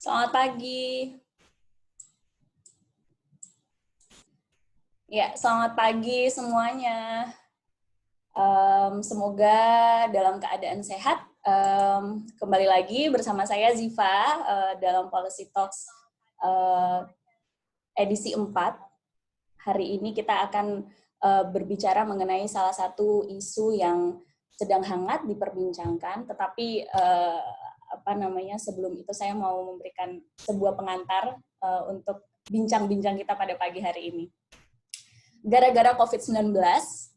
Selamat pagi. Ya, selamat pagi semuanya. Semoga dalam keadaan sehat. Kembali lagi bersama saya Ziva dalam Policy Talks edisi 4. Hari ini kita akan berbicara mengenai salah satu isu yang sedang hangat diperbincangkan, tetapi sebelum itu saya mau memberikan sebuah pengantar untuk bincang-bincang kita pada pagi hari ini. Gara-gara COVID-19,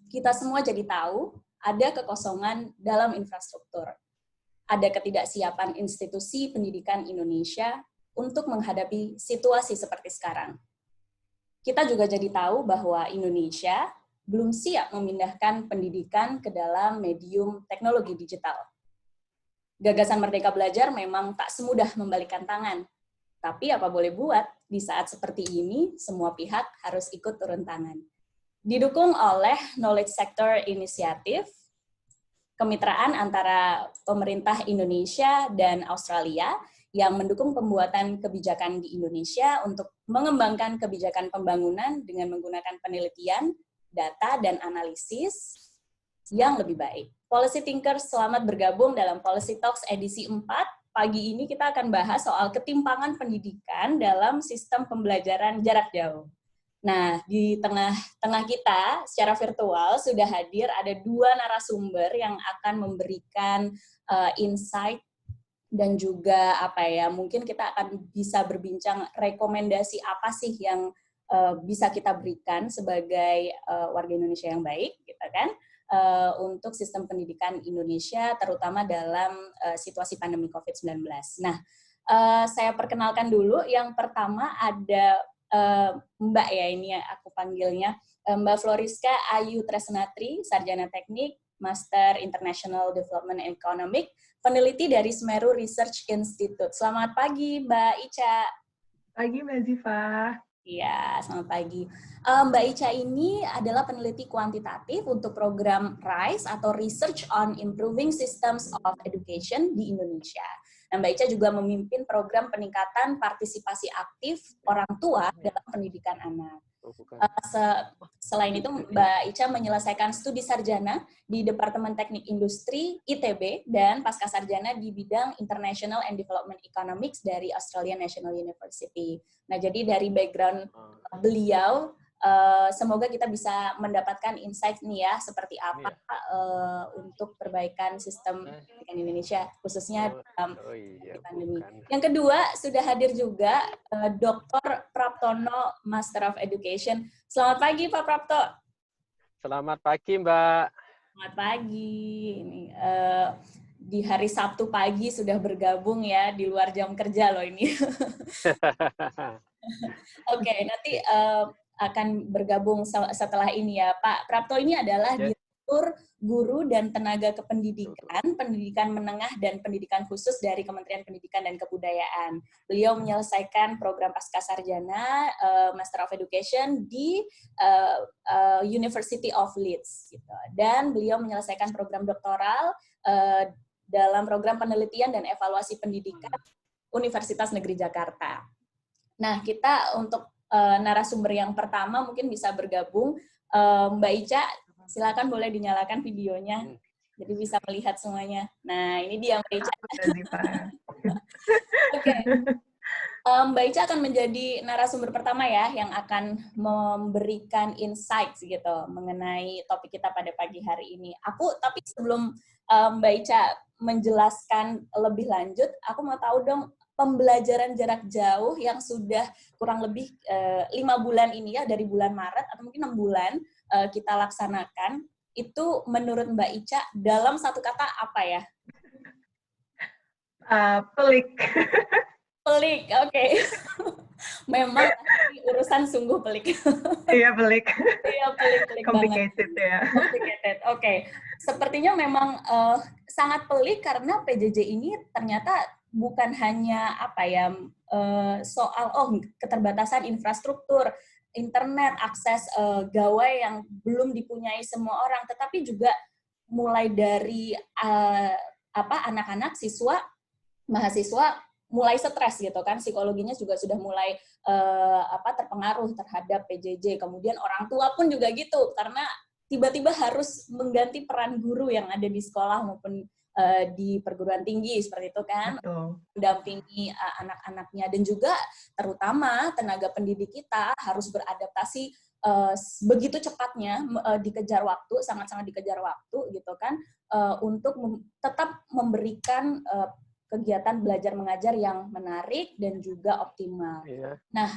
kita semua jadi tahu ada kekosongan dalam infrastruktur. Ada ketidaksiapan institusi pendidikan Indonesia untuk menghadapi situasi seperti sekarang. Kita juga jadi tahu bahwa Indonesia belum siap memindahkan pendidikan ke dalam medium teknologi digital. Gagasan Merdeka Belajar memang tak semudah membalikkan tangan. Tapi apa boleh buat, di saat seperti ini, semua pihak harus ikut turun tangan. Didukung oleh Knowledge Sector Initiative, kemitraan antara pemerintah Indonesia dan Australia yang mendukung pembuatan kebijakan di Indonesia untuk mengembangkan kebijakan pembangunan dengan menggunakan penelitian, data, dan analisis yang lebih baik. Policy Thinkers, selamat bergabung dalam Policy Talks edisi 4. Pagi ini kita akan bahas soal ketimpangan pendidikan dalam sistem pembelajaran jarak jauh. Nah, di tengah-tengah kita secara virtual sudah hadir ada 2 narasumber yang akan memberikan insight dan juga mungkin kita akan bisa berbincang rekomendasi apa sih yang bisa kita berikan sebagai warga Indonesia yang baik, gitu kan, untuk sistem pendidikan Indonesia, terutama dalam situasi pandemi COVID-19. Nah, saya perkenalkan dulu. Yang pertama ada Mbak ya, ini ya aku panggilnya, Mbak Floriska Ayu Tresnatri, Sarjana Teknik, Master International Development and Economic, peneliti dari Semeru Research Institute. Selamat pagi, Mbak Ica. Pagi, Mbak Ziva. Iya, selamat pagi. Mbak Ica ini adalah peneliti kuantitatif untuk program RISE atau Research on Improving Systems of Education di Indonesia. Nah, Mbak Ica juga memimpin program peningkatan partisipasi aktif orang tua dalam pendidikan anak. Selain itu, Mbak Ica menyelesaikan studi sarjana di Departemen Teknik Industri ITB dan pasca sarjana di bidang International and Development Economics dari Australian National University. Nah, jadi dari background beliau, semoga kita bisa mendapatkan insight nih ya, seperti apa untuk perbaikan sistem pendidikan Indonesia, khususnya dalam pandemi. Yang kedua, sudah hadir juga Dr. Praptono, Master of Education. Selamat pagi, Pak Prapto. Selamat pagi, Mbak. Selamat pagi. Ini, di hari Sabtu pagi sudah bergabung ya, di luar jam kerja loh ini. Oke, nanti akan bergabung setelah ini ya. Pak Prapto ini adalah Direktur Guru dan Tenaga Kependidikan, Pendidikan Menengah dan Pendidikan Khusus dari Kementerian Pendidikan dan Kebudayaan. Beliau menyelesaikan program pascasarjana Master of Education di University of Leeds, gitu. Dan beliau menyelesaikan program doktoral dalam program penelitian dan evaluasi pendidikan Universitas Negeri Jakarta. Nah, kita untuk narasumber yang pertama mungkin bisa bergabung. Mbak Ica, silakan boleh dinyalakan videonya, jadi bisa melihat semuanya. Nah, ini dia Mbak Ica. Oke. Mbak Ica akan menjadi narasumber pertama ya, yang akan memberikan insight gitu mengenai topik kita pada pagi hari ini. Tapi sebelum Mbak Ica menjelaskan lebih lanjut, aku mau tahu dong, pembelajaran jarak jauh yang sudah kurang lebih 5 bulan ini ya, dari bulan Maret atau mungkin 6 bulan kita laksanakan, itu menurut Mbak Ica dalam satu kata apa ya? Pelik. Pelik, oke. Memang urusan sungguh pelik. Iya, pelik. Iya, pelik Complicated banget. Ya. Complicated, oke. Sepertinya memang sangat pelik karena PJJ ini ternyata bukan hanya soal keterbatasan infrastruktur, internet, akses gawai yang belum dipunyai semua orang, tetapi juga mulai dari anak-anak, siswa, mahasiswa mulai stres gitu kan, psikologinya juga sudah mulai terpengaruh terhadap PJJ. Kemudian orang tua pun juga gitu, karena tiba-tiba harus mengganti peran guru yang ada di sekolah maupun di perguruan tinggi seperti itu kan, Betul. mendampingi anak-anaknya, dan juga terutama tenaga pendidik kita harus beradaptasi begitu cepatnya, dikejar waktu, sangat-sangat dikejar waktu gitu kan, untuk tetap memberikan kegiatan belajar mengajar yang menarik dan juga optimal. Iya. Nah,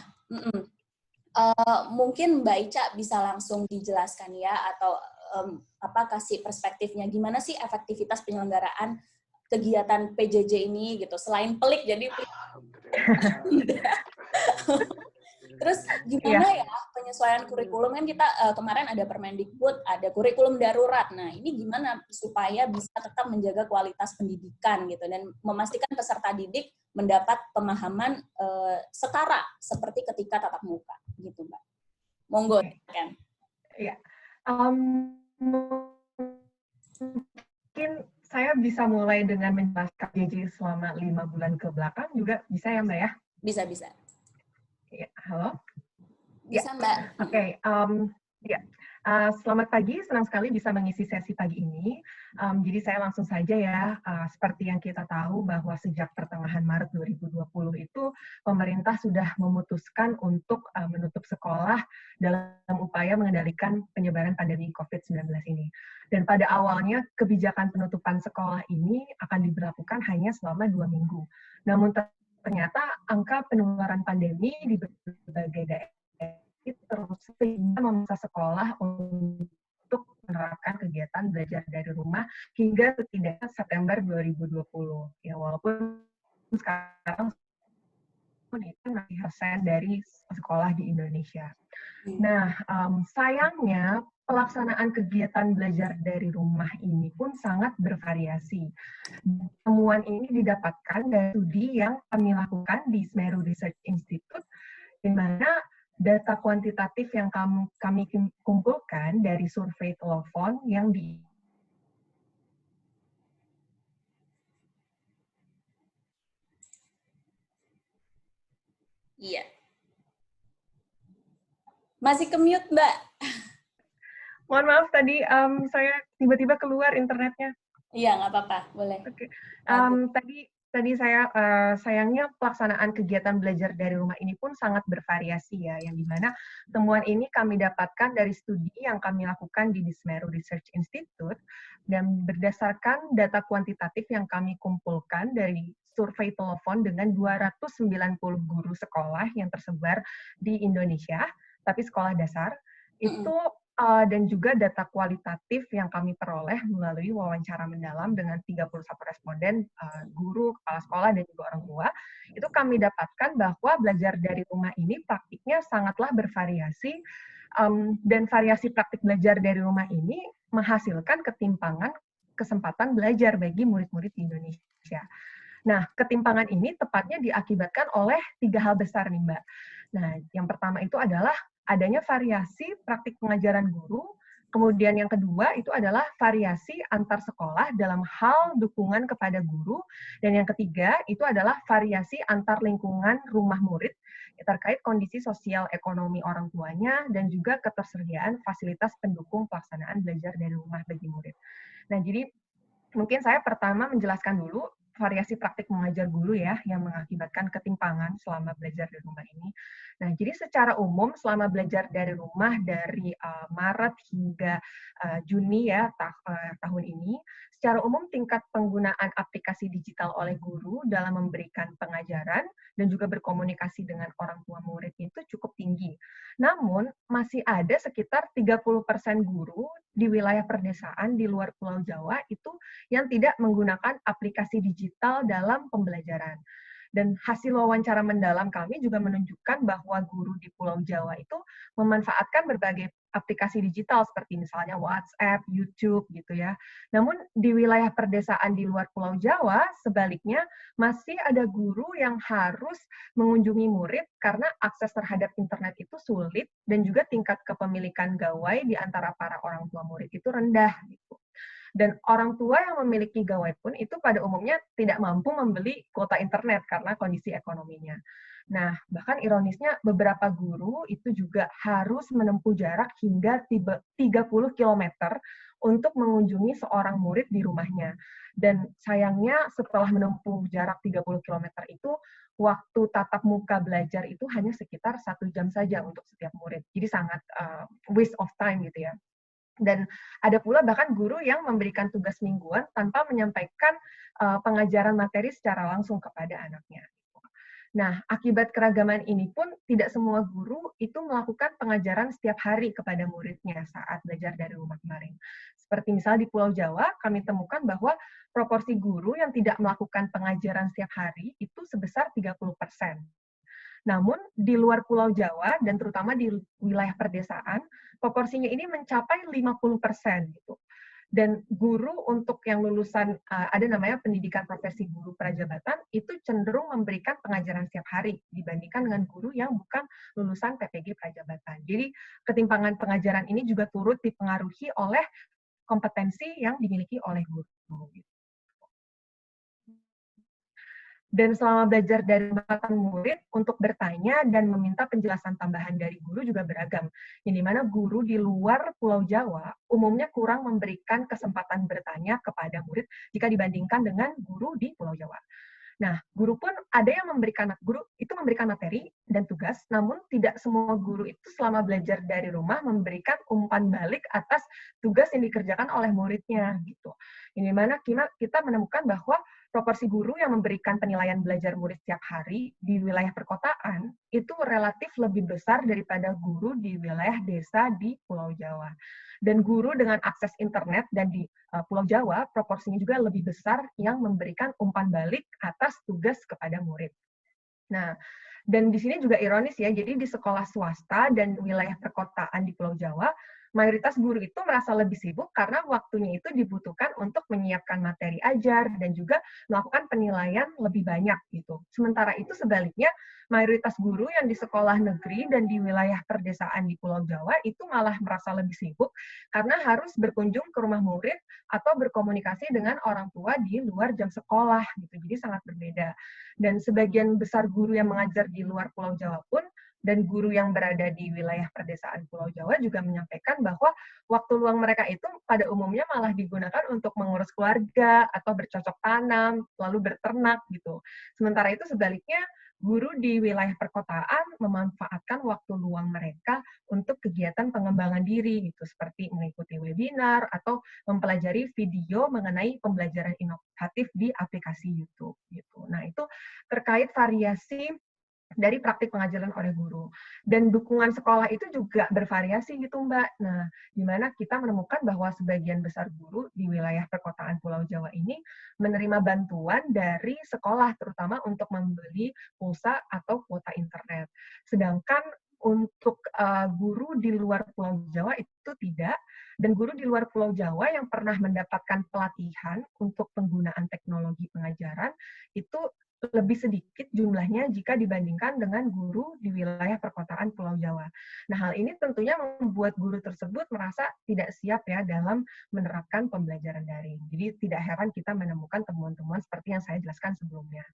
mungkin Mbak Ica bisa langsung dijelaskan ya, atau kasih perspektifnya gimana sih efektivitas penyelenggaraan kegiatan PJJ ini gitu, selain pelik jadi terus gimana ya penyesuaian kurikulum, kan kita kemarin ada Permendikbud, ada kurikulum darurat. Nah, ini gimana supaya bisa tetap menjaga kualitas pendidikan gitu dan memastikan peserta didik mendapat pemahaman setara seperti ketika tatap muka gitu, Mbak. Monggo kan. Iya. Mungkin saya bisa mulai dengan menjelaskan PJJ selama 5 bulan ke belakang juga bisa ya, Mbak ya? Bisa. Ya, halo? Bisa, Mbak. Oke, ya. Selamat pagi, senang sekali bisa mengisi sesi pagi ini. Jadi saya langsung saja ya, seperti yang kita tahu bahwa sejak pertengahan Maret 2020 itu pemerintah sudah memutuskan untuk menutup sekolah dalam upaya mengendalikan penyebaran pandemi COVID-19 ini. Dan pada awalnya kebijakan penutupan sekolah ini akan diberlakukan hanya selama 2 minggu. Namun ternyata angka penularan pandemi di berbagai daerah terus sehingga memaksa sekolah untuk menerapkan kegiatan belajar dari rumah hingga setidaknya September 2020. Ya, walaupun sekarang itu 6% dari sekolah di Indonesia. Nah, sayangnya pelaksanaan kegiatan belajar dari rumah ini pun sangat bervariasi. Temuan ini didapatkan dari studi yang kami lakukan di Semeru Research Institute, di mana data kuantitatif yang kami kumpulkan dari survei telepon yang Iya. Masih ke-mute, Mbak. Mohon maaf tadi saya tiba-tiba keluar internetnya. Iya, nggak apa-apa, boleh. Oke. Tadi saya sayangnya pelaksanaan kegiatan belajar dari rumah ini pun sangat bervariasi ya, yang dimana temuan ini kami dapatkan dari studi yang kami lakukan di Semeru Research Institute, dan berdasarkan data kuantitatif yang kami kumpulkan dari survei telepon dengan 290 guru sekolah yang tersebar di Indonesia, tapi sekolah dasar, itu dan juga data kualitatif yang kami peroleh melalui wawancara mendalam dengan 31 responden, guru, kepala sekolah, dan juga orang tua, itu kami dapatkan bahwa belajar dari rumah ini praktiknya sangatlah bervariasi, dan variasi praktik belajar dari rumah ini menghasilkan ketimpangan kesempatan belajar bagi murid-murid di Indonesia. Nah, ketimpangan ini tepatnya diakibatkan oleh 3 hal besar nih, Mbak. Nah, yang pertama itu adalah adanya variasi praktik pengajaran guru, kemudian yang kedua itu adalah variasi antar sekolah dalam hal dukungan kepada guru, dan yang ketiga itu adalah variasi antar lingkungan rumah murid terkait kondisi sosial ekonomi orang tuanya dan juga ketersediaan fasilitas pendukung pelaksanaan belajar dari rumah bagi murid. Nah, jadi mungkin saya pertama menjelaskan dulu variasi praktik mengajar guru ya, yang mengakibatkan ketimpangan selama belajar dari rumah ini. Nah, jadi secara umum selama belajar dari rumah dari Maret hingga Juni ya tahun ini, secara umum tingkat penggunaan aplikasi digital oleh guru dalam memberikan pengajaran dan juga berkomunikasi dengan orang tua murid itu cukup tinggi. Namun, masih ada sekitar 30% guru di wilayah perdesaan di luar Pulau Jawa itu yang tidak menggunakan aplikasi digital dalam pembelajaran. Dan hasil wawancara mendalam kami juga menunjukkan bahwa guru di Pulau Jawa itu memanfaatkan berbagai aplikasi digital seperti misalnya WhatsApp, YouTube gitu ya. Namun di wilayah perdesaan di luar Pulau Jawa, sebaliknya masih ada guru yang harus mengunjungi murid karena akses terhadap internet itu sulit dan juga tingkat kepemilikan gawai di antara para orang tua murid itu rendah gitu. Dan orang tua yang memiliki gawai pun itu pada umumnya tidak mampu membeli kuota internet karena kondisi ekonominya. Nah, bahkan ironisnya beberapa guru itu juga harus menempuh jarak hingga 30 km untuk mengunjungi seorang murid di rumahnya. Dan sayangnya setelah menempuh jarak 30 km itu, waktu tatap muka belajar itu hanya sekitar 1 jam saja untuk setiap murid. Jadi sangat waste of time gitu ya. Dan ada pula bahkan guru yang memberikan tugas mingguan tanpa menyampaikan pengajaran materi secara langsung kepada anaknya. Nah, akibat keragaman ini pun tidak semua guru itu melakukan pengajaran setiap hari kepada muridnya saat belajar dari rumah kemarin. Seperti misalnya di Pulau Jawa, kami temukan bahwa proporsi guru yang tidak melakukan pengajaran setiap hari itu sebesar 30%. Namun, di luar Pulau Jawa, dan terutama di wilayah perdesaan, proporsinya ini mencapai 50% gitu. Dan guru untuk yang lulusan, ada namanya pendidikan profesi guru prajabatan, itu cenderung memberikan pengajaran setiap hari, dibandingkan dengan guru yang bukan lulusan PPG prajabatan. Jadi, ketimpangan pengajaran ini juga turut dipengaruhi oleh kompetensi yang dimiliki oleh guru. Dan selama belajar dari mantan murid, untuk bertanya dan meminta penjelasan tambahan dari guru juga beragam. Yang dimana guru di luar Pulau Jawa umumnya kurang memberikan kesempatan bertanya kepada murid jika dibandingkan dengan guru di Pulau Jawa. Nah, guru pun ada yang memberikan materi dan tugas, namun tidak semua guru itu selama belajar dari rumah memberikan umpan balik atas tugas yang dikerjakan oleh muridnya gitu. Ini mana kita menemukan bahwa proporsi guru yang memberikan penilaian belajar murid setiap hari di wilayah perkotaan itu relatif lebih besar daripada guru di wilayah desa di Pulau Jawa. Dan guru dengan akses internet dan di Pulau Jawa, proporsinya juga lebih besar yang memberikan umpan balik atas tugas kepada murid. Nah, dan di sini juga ironis ya, jadi di sekolah swasta dan wilayah perkotaan di Pulau Jawa, mayoritas guru itu merasa lebih sibuk karena waktunya itu dibutuhkan untuk menyiapkan materi ajar dan juga melakukan penilaian lebih banyak gitu. Sementara itu sebaliknya, mayoritas guru yang di sekolah negeri dan di wilayah perdesaan di Pulau Jawa itu malah merasa lebih sibuk karena harus berkunjung ke rumah murid atau berkomunikasi dengan orang tua di luar jam sekolah gitu. Jadi sangat berbeda. Dan sebagian besar guru yang mengajar di luar Pulau Jawa pun dan guru yang berada di wilayah perdesaan Pulau Jawa juga menyampaikan bahwa waktu luang mereka itu pada umumnya malah digunakan untuk mengurus keluarga atau bercocok tanam, lalu berternak gitu. Sementara itu sebaliknya, guru di wilayah perkotaan memanfaatkan waktu luang mereka untuk kegiatan pengembangan diri gitu, seperti mengikuti webinar atau mempelajari video mengenai pembelajaran inovatif di aplikasi YouTube gitu. Nah, itu terkait variasi dari praktik pengajaran oleh guru. Dan dukungan sekolah itu juga bervariasi gitu, Mbak. Nah, di mana kita menemukan bahwa sebagian besar guru di wilayah perkotaan Pulau Jawa ini menerima bantuan dari sekolah, terutama untuk membeli pulsa atau kuota internet. Sedangkan untuk guru di luar Pulau Jawa itu tidak, dan guru di luar Pulau Jawa yang pernah mendapatkan pelatihan untuk penggunaan teknologi pengajaran itu lebih sedikit jumlahnya jika dibandingkan dengan guru di wilayah perkotaan Pulau Jawa. Nah, hal ini tentunya membuat guru tersebut merasa tidak siap ya dalam menerapkan pembelajaran daring. Jadi tidak heran kita menemukan temuan-temuan seperti yang saya jelaskan sebelumnya.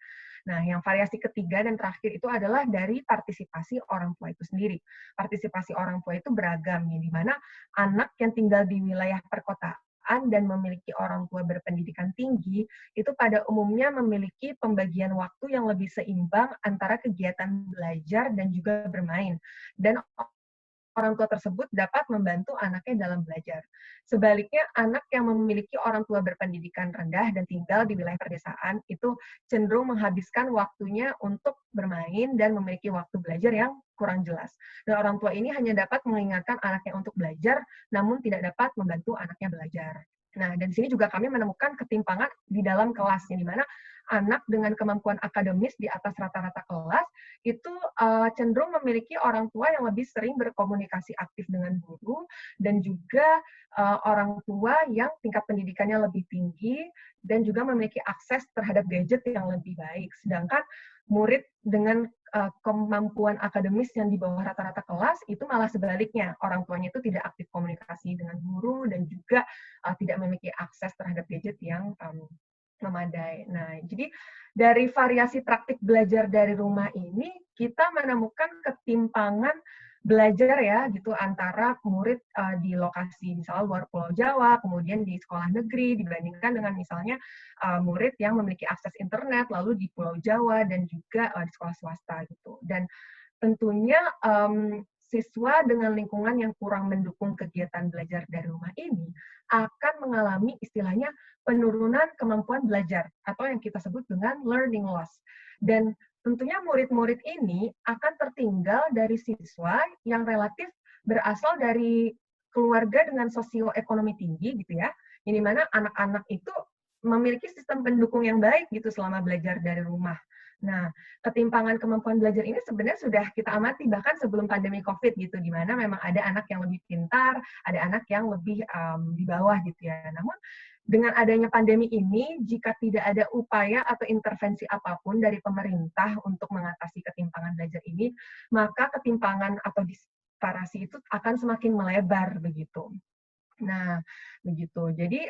Nah, yang variasi ketiga dan terakhir itu adalah dari partisipasi orang tua itu sendiri. Partisipasi orang tua itu beragam, ya, di mana anak yang tinggal di wilayah perkotaan dan memiliki orang tua berpendidikan tinggi, itu pada umumnya memiliki pembagian waktu yang lebih seimbang antara kegiatan belajar dan juga bermain. Dan orang tua tersebut dapat membantu anaknya dalam belajar. Sebaliknya, anak yang memiliki orang tua berpendidikan rendah dan tinggal di wilayah perdesaan itu cenderung menghabiskan waktunya untuk bermain dan memiliki waktu belajar yang kurang jelas. Dan orang tua ini hanya dapat mengingatkan anaknya untuk belajar, namun tidak dapat membantu anaknya belajar. Nah, dan di sini juga kami menemukan ketimpangan di dalam kelas, di mana anak dengan kemampuan akademis di atas rata-rata kelas itu cenderung memiliki orang tua yang lebih sering berkomunikasi aktif dengan guru, dan juga orang tua yang tingkat pendidikannya lebih tinggi dan juga memiliki akses terhadap gadget yang lebih baik. Sedangkan murid dengan kemampuan akademis yang di bawah rata-rata kelas, itu malah sebaliknya. Orang tuanya itu tidak aktif komunikasi dengan guru dan juga tidak memiliki akses terhadap gadget yang memadai. Nah, jadi dari variasi praktik belajar dari rumah ini, kita menemukan ketimpangan belajar ya gitu antara murid di lokasi misalnya luar Pulau Jawa, kemudian di sekolah negeri dibandingkan dengan misalnya murid yang memiliki akses internet lalu di Pulau Jawa dan juga di sekolah swasta gitu. Dan tentunya siswa dengan lingkungan yang kurang mendukung kegiatan belajar dari rumah ini akan mengalami istilahnya penurunan kemampuan belajar atau yang kita sebut dengan learning loss. Dan tentunya murid-murid ini akan tertinggal dari siswa yang relatif berasal dari keluarga dengan sosioekonomi tinggi gitu ya, yang dimana anak-anak itu memiliki sistem pendukung yang baik gitu selama belajar dari rumah. Nah, ketimpangan kemampuan belajar ini sebenarnya sudah kita amati bahkan sebelum pandemi COVID gitu, di mana memang ada anak yang lebih pintar, ada anak yang lebih di bawah gitu ya. Namun dengan adanya pandemi ini, jika tidak ada upaya atau intervensi apapun dari pemerintah untuk mengatasi ketimpangan belajar ini, maka ketimpangan atau disparasi itu akan semakin melebar begitu. Nah, begitu. Jadi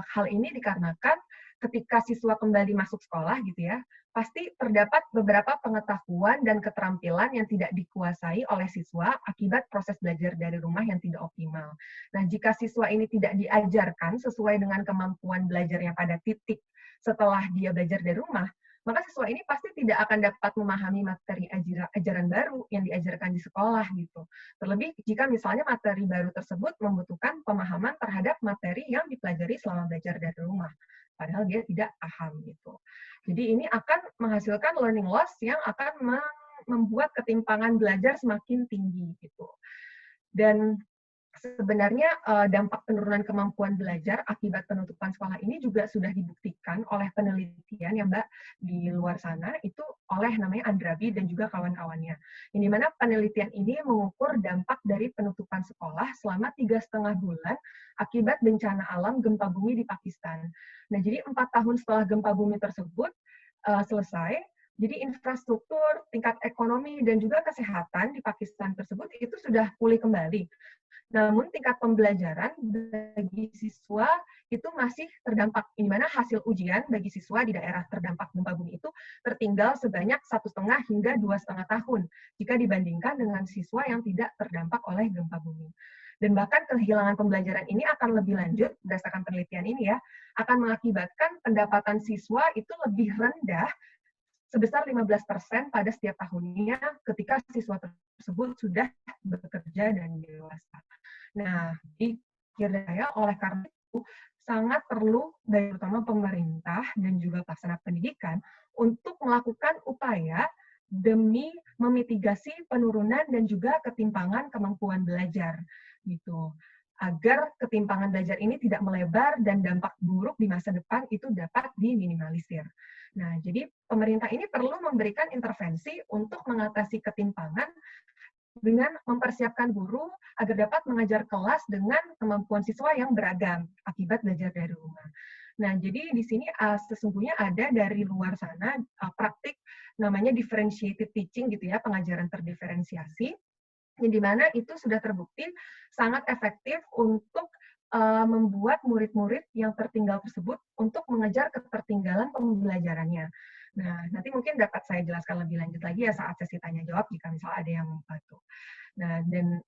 hal ini dikarenakan ketika siswa kembali masuk sekolah gitu ya, pasti terdapat beberapa pengetahuan dan keterampilan yang tidak dikuasai oleh siswa akibat proses belajar dari rumah yang tidak optimal. Nah, jika siswa ini tidak diajarkan sesuai dengan kemampuan belajarnya pada titik setelah dia belajar dari rumah, maka siswa ini pasti tidak akan dapat memahami materi ajaran baru yang diajarkan di sekolah gitu. Terlebih jika misalnya materi baru tersebut membutuhkan pemahaman terhadap materi yang dipelajari selama belajar dari rumah. Padahal dia tidak paham gitu. Jadi ini akan menghasilkan learning loss yang akan membuat ketimpangan belajar semakin tinggi gitu. Dan sebenarnya dampak penurunan kemampuan belajar akibat penutupan sekolah ini juga sudah dibuktikan oleh penelitian ya Mbak di luar sana, itu oleh namanya Andrabi dan juga kawan-kawannya. Yang dimana penelitian ini mengukur dampak dari penutupan sekolah selama 3,5 bulan akibat bencana alam gempa bumi di Pakistan. Nah, jadi 4 tahun setelah gempa bumi tersebut selesai, jadi infrastruktur, tingkat ekonomi, dan juga kesehatan di Pakistan tersebut itu sudah pulih kembali. Namun tingkat pembelajaran bagi siswa itu masih terdampak, di mana hasil ujian bagi siswa di daerah terdampak gempa bumi itu tertinggal sebanyak 1,5 hingga 2,5 tahun jika dibandingkan dengan siswa yang tidak terdampak oleh gempa bumi. Dan bahkan kehilangan pembelajaran ini akan lebih lanjut, berdasarkan penelitian ini ya, akan mengakibatkan pendapatan siswa itu lebih rendah sebesar 15% pada setiap tahunnya ketika siswa tersebut sudah bekerja dan dewasa. Nah, dikira oleh karena itu sangat perlu dari terutama pemerintah dan juga pelaksana pendidikan untuk melakukan upaya demi memitigasi penurunan dan juga ketimpangan kemampuan belajar gitu, agar ketimpangan belajar ini tidak melebar dan dampak buruk di masa depan itu dapat diminimalisir. Nah, jadi pemerintah ini perlu memberikan intervensi untuk mengatasi ketimpangan dengan mempersiapkan guru agar dapat mengajar kelas dengan kemampuan siswa yang beragam akibat belajar dari rumah. Nah, jadi di sini sesungguhnya ada dari luar sana praktik namanya differentiated teaching gitu ya, pengajaran terdiferensiasi, yang dimana itu sudah terbukti sangat efektif untuk membuat murid-murid yang tertinggal tersebut untuk mengejar ketertinggalan pembelajarannya. Nah, nanti mungkin dapat saya jelaskan lebih lanjut lagi ya saat sesi tanya jawab jika misalnya ada yang membantu. Nah, dan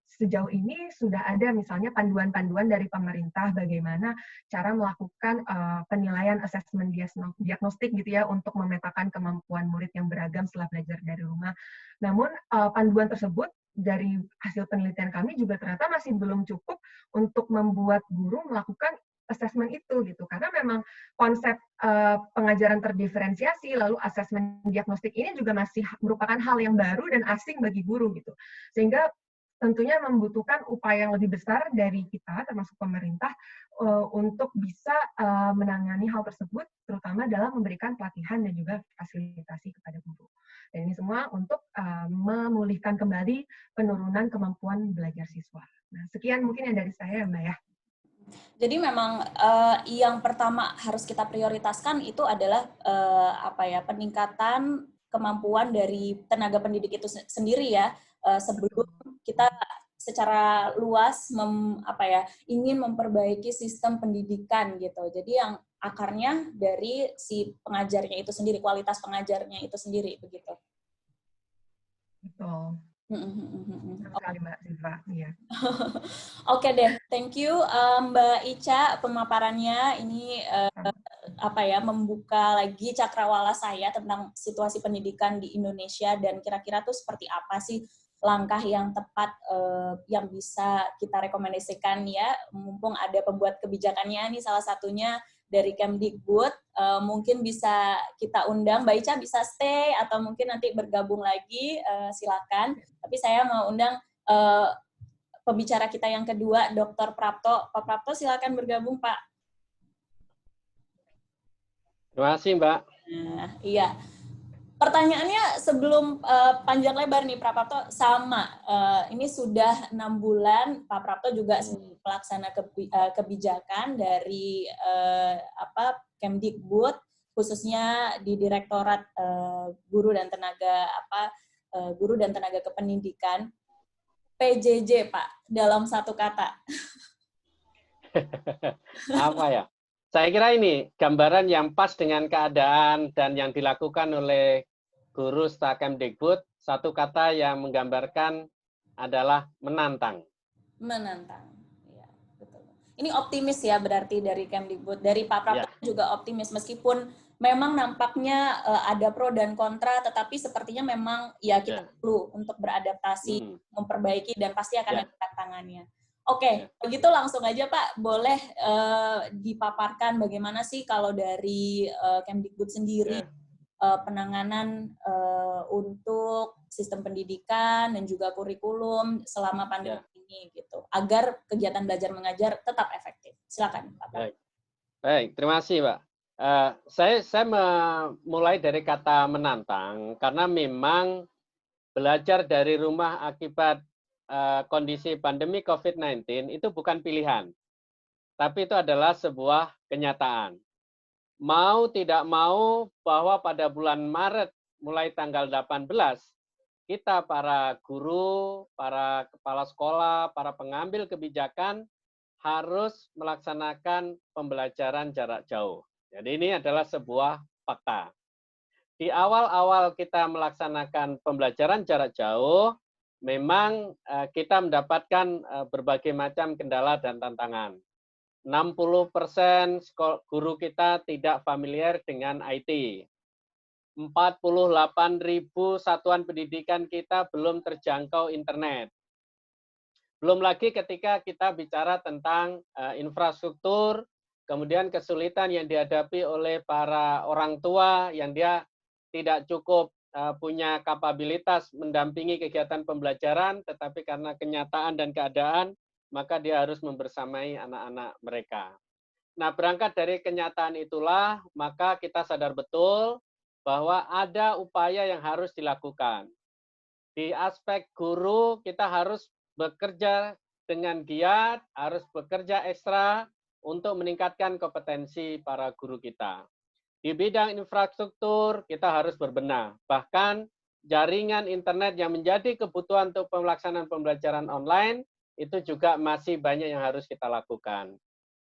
sejauh ini sudah ada misalnya panduan-panduan dari pemerintah bagaimana cara melakukan penilaian asesmen diagnostik gitu ya untuk memetakan kemampuan murid yang beragam setelah belajar dari rumah. Namun panduan tersebut dari hasil penelitian kami juga ternyata masih belum cukup untuk membuat guru melakukan asesmen itu gitu, karena memang konsep pengajaran terdiferensiasi lalu asesmen diagnostik ini juga masih merupakan hal yang baru dan asing bagi guru gitu, sehingga tentunya membutuhkan upaya yang lebih besar dari kita termasuk pemerintah untuk bisa menangani hal tersebut, terutama dalam memberikan pelatihan dan juga fasilitasi kepada guru. Dan ini semua untuk memulihkan kembali penurunan kemampuan belajar siswa. Nah, sekian mungkin yang dari saya, Mbak ya. Jadi memang yang pertama harus kita prioritaskan itu adalah peningkatan kemampuan dari tenaga pendidik itu sendiri ya, sebelum kita secara luas ingin memperbaiki sistem pendidikan gitu. Jadi yang akarnya dari si pengajarnya itu sendiri, kualitas pengajarnya itu sendiri begitu. Betul. Sekali Mbak Ziva. Iya. Oke deh, thank you Mbak Ica pemaparannya ini membuka lagi cakrawala saya tentang situasi pendidikan di Indonesia dan kira-kira tuh seperti apa sih langkah yang tepat yang bisa kita rekomendasikan ya, mumpung ada pembuat kebijakannya nih salah satunya dari Kemdikbud, mungkin bisa kita undang, Mbak Ica bisa stay atau mungkin nanti bergabung lagi, silakan. Tapi saya mau undang pembicara kita yang kedua, Dr. Prapto. Pak Prapto silakan bergabung, Pak. Terima kasih, Mbak. Nah, iya. Pertanyaannya sebelum panjang lebar nih, Pak Prapto, sama. Ini sudah 6 bulan, Pak Prapto juga pelaksana kebijakan dari Kemdikbud, khususnya di Direktorat Guru dan Tenaga Kependidikan. PJJ, Pak, dalam satu kata. Apa ya? Saya kira ini gambaran yang pas dengan keadaan dan yang dilakukan oleh guru staf Kemdikbud, satu kata yang menggambarkan adalah menantang. Menantang, ya, betul. Ini optimis ya berarti dari Kemdikbud, dari Pak Prapto juga optimis meskipun memang nampaknya ada pro dan kontra, tetapi sepertinya memang ya kita perlu untuk beradaptasi, memperbaiki dan pasti akan ada tantangannya. Oke, begitu langsung aja Pak, boleh dipaparkan bagaimana sih kalau dari Kemdikbud sendiri penanganan untuk sistem pendidikan dan juga kurikulum selama pandemi ini gitu, agar kegiatan belajar mengajar tetap efektif. Silakan Pak. Baik, terima kasih Pak. Saya memulai dari kata menantang karena memang belajar dari rumah akibat kondisi pandemi COVID-19 itu bukan pilihan, tapi itu adalah sebuah kenyataan. Mau tidak mau bahwa pada bulan Maret mulai tanggal 18, kita para guru, para kepala sekolah, para pengambil kebijakan harus melaksanakan pembelajaran jarak jauh. Jadi ini adalah sebuah fakta. Di awal-awal kita melaksanakan pembelajaran jarak jauh, memang kita mendapatkan berbagai macam kendala dan tantangan. 60% guru kita tidak familiar dengan IT. 48.000 satuan pendidikan kita belum terjangkau internet. Belum lagi ketika kita bicara tentang infrastruktur, kemudian kesulitan yang dihadapi oleh para orang tua yang dia tidak cukup punya kapabilitas mendampingi kegiatan pembelajaran, tetapi karena kenyataan dan keadaan, maka dia harus membersamai anak-anak mereka. Nah, berangkat dari kenyataan itulah, maka kita sadar betul bahwa ada upaya yang harus dilakukan. Di aspek guru, kita harus bekerja dengan giat, harus bekerja ekstra untuk meningkatkan kompetensi para guru kita. Di bidang infrastruktur, kita harus berbenah. Bahkan jaringan internet yang menjadi kebutuhan untuk pelaksanaan pembelajaran online, itu juga masih banyak yang harus kita lakukan.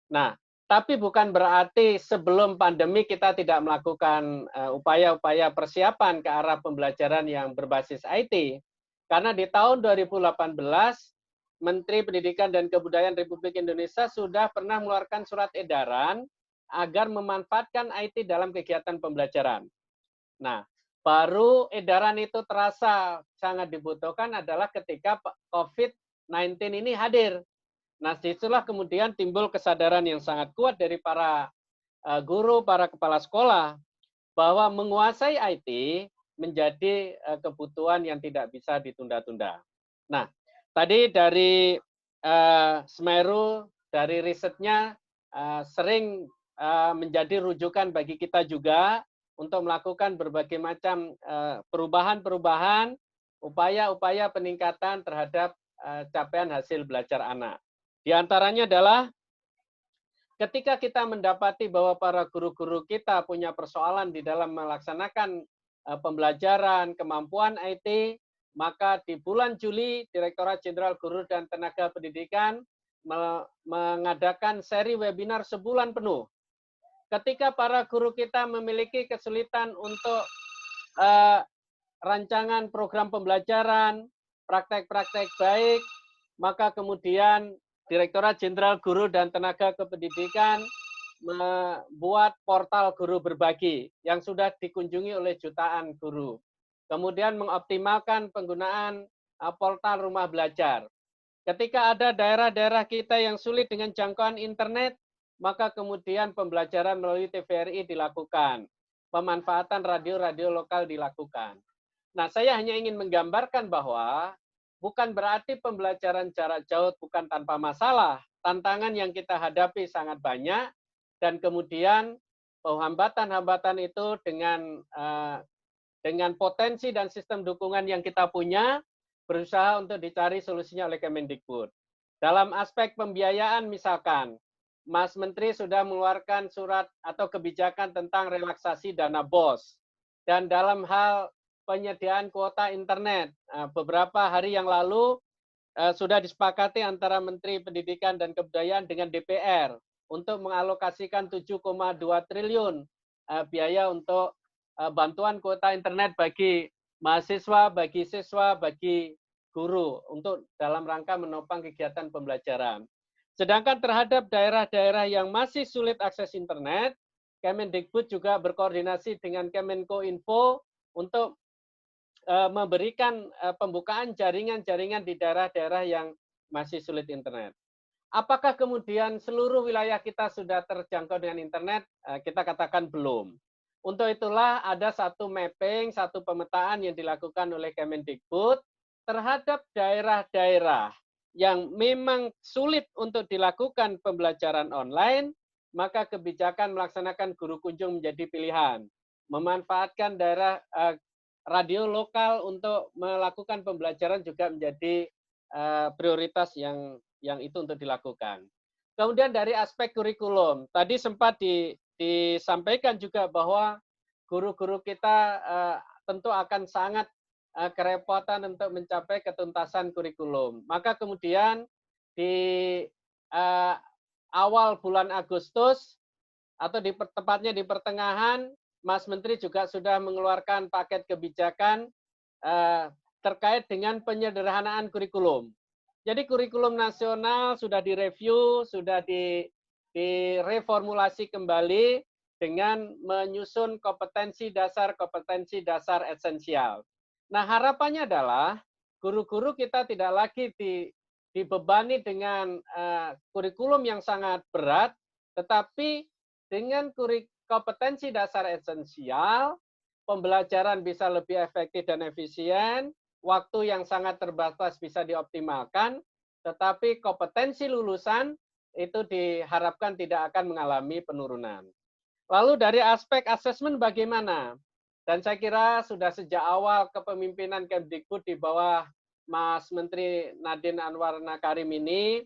Nah, tapi bukan berarti sebelum pandemi kita tidak melakukan upaya-upaya persiapan ke arah pembelajaran yang berbasis IT. Karena di tahun 2018, Menteri Pendidikan dan Kebudayaan Republik Indonesia sudah pernah mengeluarkan surat edaran agar memanfaatkan IT dalam kegiatan pembelajaran. Nah, baru edaran itu terasa sangat dibutuhkan adalah ketika COVID-19 ini hadir. Nah, disitulah kemudian timbul kesadaran yang sangat kuat dari para guru, para kepala sekolah, bahwa menguasai IT menjadi kebutuhan yang tidak bisa ditunda-tunda. Nah, tadi dari Semeru, dari risetnya sering menjadi rujukan bagi kita juga untuk melakukan berbagai macam perubahan-perubahan, upaya-upaya peningkatan terhadap capaian hasil belajar anak. Di antaranya adalah ketika kita mendapati bahwa para guru-guru kita punya persoalan di dalam melaksanakan pembelajaran, kemampuan IT, maka di bulan Juli Direktorat Jenderal Guru dan Tenaga Pendidikan mengadakan seri webinar sebulan penuh. Ketika para guru kita memiliki kesulitan untuk rancangan program pembelajaran, praktek-praktek baik, maka kemudian Direktorat Jenderal Guru dan Tenaga Kependidikan membuat portal guru berbagi yang sudah dikunjungi oleh jutaan guru. Kemudian mengoptimalkan penggunaan portal rumah belajar. Ketika ada daerah-daerah kita yang sulit dengan jangkauan internet, maka kemudian pembelajaran melalui TVRI dilakukan. Pemanfaatan radio-radio lokal dilakukan. Nah, saya hanya ingin menggambarkan bahwa bukan berarti pembelajaran jarak jauh bukan tanpa masalah. Tantangan yang kita hadapi sangat banyak, dan kemudian hambatan-hambatan itu dengan potensi dan sistem dukungan yang kita punya, berusaha untuk dicari solusinya oleh Kemendikbud. Dalam aspek pembiayaan misalkan, Mas Menteri sudah mengeluarkan surat atau kebijakan tentang relaksasi dana BOS. Dan dalam hal penyediaan kuota internet, beberapa hari yang lalu sudah disepakati antara Menteri Pendidikan dan Kebudayaan dengan DPR untuk mengalokasikan 7,2 triliun biaya untuk bantuan kuota internet bagi mahasiswa, bagi siswa, bagi guru untuk dalam rangka menopang kegiatan pembelajaran. Sedangkan terhadap daerah-daerah yang masih sulit akses internet, Kemendikbud juga berkoordinasi dengan Kemenkominfo untuk memberikan pembukaan jaringan-jaringan di daerah-daerah yang masih sulit internet. Apakah kemudian seluruh wilayah kita sudah terjangkau dengan internet? Kita katakan belum. Untuk itulah ada satu mapping, satu pemetaan yang dilakukan oleh Kemendikbud terhadap daerah-daerah yang memang sulit untuk dilakukan pembelajaran online, maka kebijakan melaksanakan guru kunjung menjadi pilihan. Memanfaatkan daerah radio lokal untuk melakukan pembelajaran juga menjadi prioritas yang itu untuk dilakukan. Kemudian dari aspek kurikulum, tadi sempat disampaikan juga bahwa guru-guru kita tentu akan sangat kerepotan untuk mencapai ketuntasan kurikulum. Maka kemudian di awal bulan Agustus atau tepatnya di pertengahan, Mas Menteri juga sudah mengeluarkan paket kebijakan terkait dengan penyederhanaan kurikulum. Jadi kurikulum nasional sudah direview, sudah direformulasi kembali dengan menyusun kompetensi dasar esensial. Nah, harapannya adalah guru-guru kita tidak lagi dibebani dengan kurikulum yang sangat berat, tetapi dengan kompetensi dasar esensial, pembelajaran bisa lebih efektif dan efisien, waktu yang sangat terbatas bisa dioptimalkan, tetapi kompetensi lulusan itu diharapkan tidak akan mengalami penurunan. Lalu dari aspek asesmen bagaimana? Dan saya kira sudah sejak awal kepemimpinan Kemdikbud di bawah Mas Menteri Nadine Anwar Makarim ini,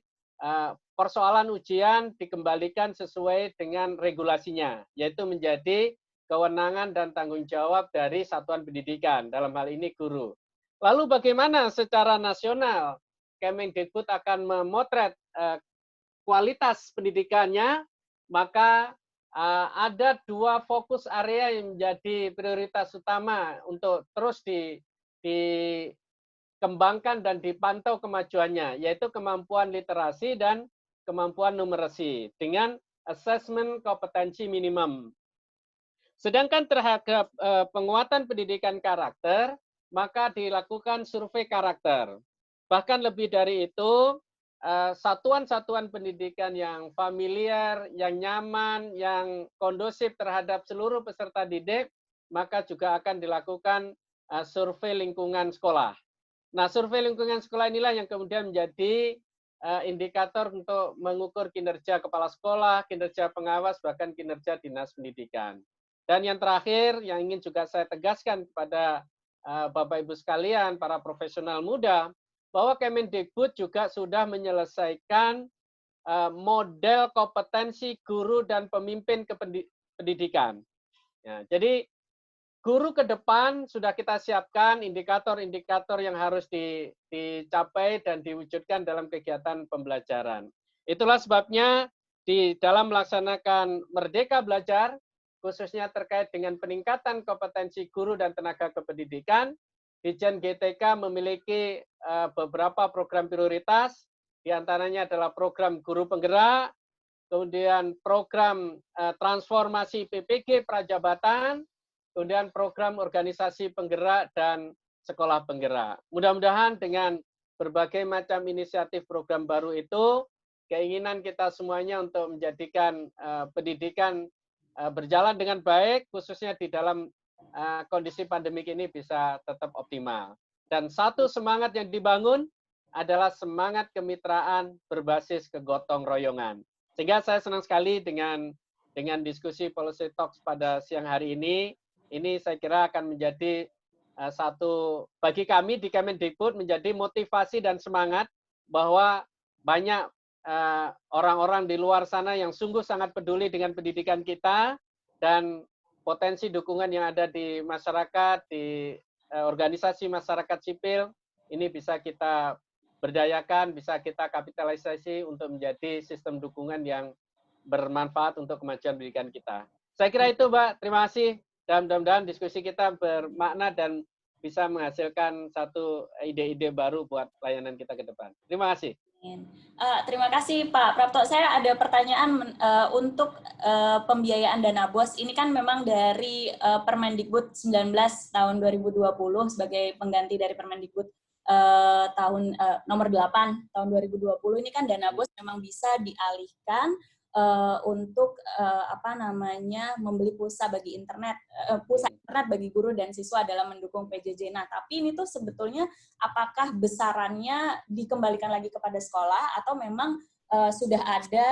persoalan ujian dikembalikan sesuai dengan regulasinya, yaitu menjadi kewenangan dan tanggung jawab dari satuan pendidikan, dalam hal ini guru. Lalu bagaimana secara nasional Kemendikbud akan memotret kualitas pendidikannya? Maka ada dua fokus area yang menjadi prioritas utama untuk terus dikembangkan dan dipantau kemajuannya, yaitu kemampuan literasi dan kemampuan numerasi dengan asesmen kompetensi minimum. Sedangkan terhadap penguatan pendidikan karakter, maka dilakukan survei karakter. Bahkan lebih dari itu, satuan-satuan pendidikan yang familiar, yang nyaman, yang kondusif terhadap seluruh peserta didik, maka juga akan dilakukan survei lingkungan sekolah. Nah, survei lingkungan sekolah inilah yang kemudian menjadi indikator untuk mengukur kinerja kepala sekolah, kinerja pengawas, bahkan kinerja dinas pendidikan. Dan yang terakhir, yang ingin juga saya tegaskan kepada Bapak Ibu sekalian, para profesional muda, bahwa Kemendikbud juga sudah menyelesaikan model kompetensi guru dan pemimpin pendidikan. Ya, jadi guru ke depan sudah kita siapkan indikator-indikator yang harus dicapai dan diwujudkan dalam kegiatan pembelajaran. Itulah sebabnya di dalam melaksanakan Merdeka Belajar, khususnya terkait dengan peningkatan kompetensi guru dan tenaga kependidikan, Ditjen GTK memiliki beberapa program prioritas, diantaranya adalah program guru penggerak, kemudian program transformasi PPG Prajabatan, kemudian program organisasi penggerak dan sekolah penggerak. Mudah-mudahan dengan berbagai macam inisiatif program baru itu, keinginan kita semuanya untuk menjadikan pendidikan berjalan dengan baik, khususnya di dalam kondisi pandemik ini bisa tetap optimal. Dan satu semangat yang dibangun adalah semangat kemitraan berbasis kegotong royongan. Sehingga saya senang sekali dengan diskusi Policy Talks pada siang hari ini. Ini saya kira akan menjadi satu bagi kami di Kemendikbud menjadi motivasi dan semangat bahwa banyak orang-orang di luar sana yang sungguh sangat peduli dengan pendidikan kita dan potensi dukungan yang ada di masyarakat, di organisasi masyarakat sipil, ini bisa kita berdayakan, bisa kita kapitalisasi untuk menjadi sistem dukungan yang bermanfaat untuk kemajuan pendidikan kita. Saya kira itu, Mbak. Terima kasih. Dan mudah-mudahan diskusi kita bermakna dan bisa menghasilkan satu ide-ide baru buat layanan kita ke depan. Terima kasih. Terima kasih Pak Prapto. Saya ada pertanyaan untuk pembiayaan dana BOS. Ini kan memang dari Permendikbud 19 tahun 2020 sebagai pengganti dari Permendikbud tahun nomor 8 tahun 2020. Ini kan dana BOS memang bisa dialihkan untuk membeli pulsa bagi internet, bagi guru dan siswa dalam mendukung PJJ. Nah, tapi ini tuh sebetulnya apakah besarannya dikembalikan lagi kepada sekolah atau memang sudah ada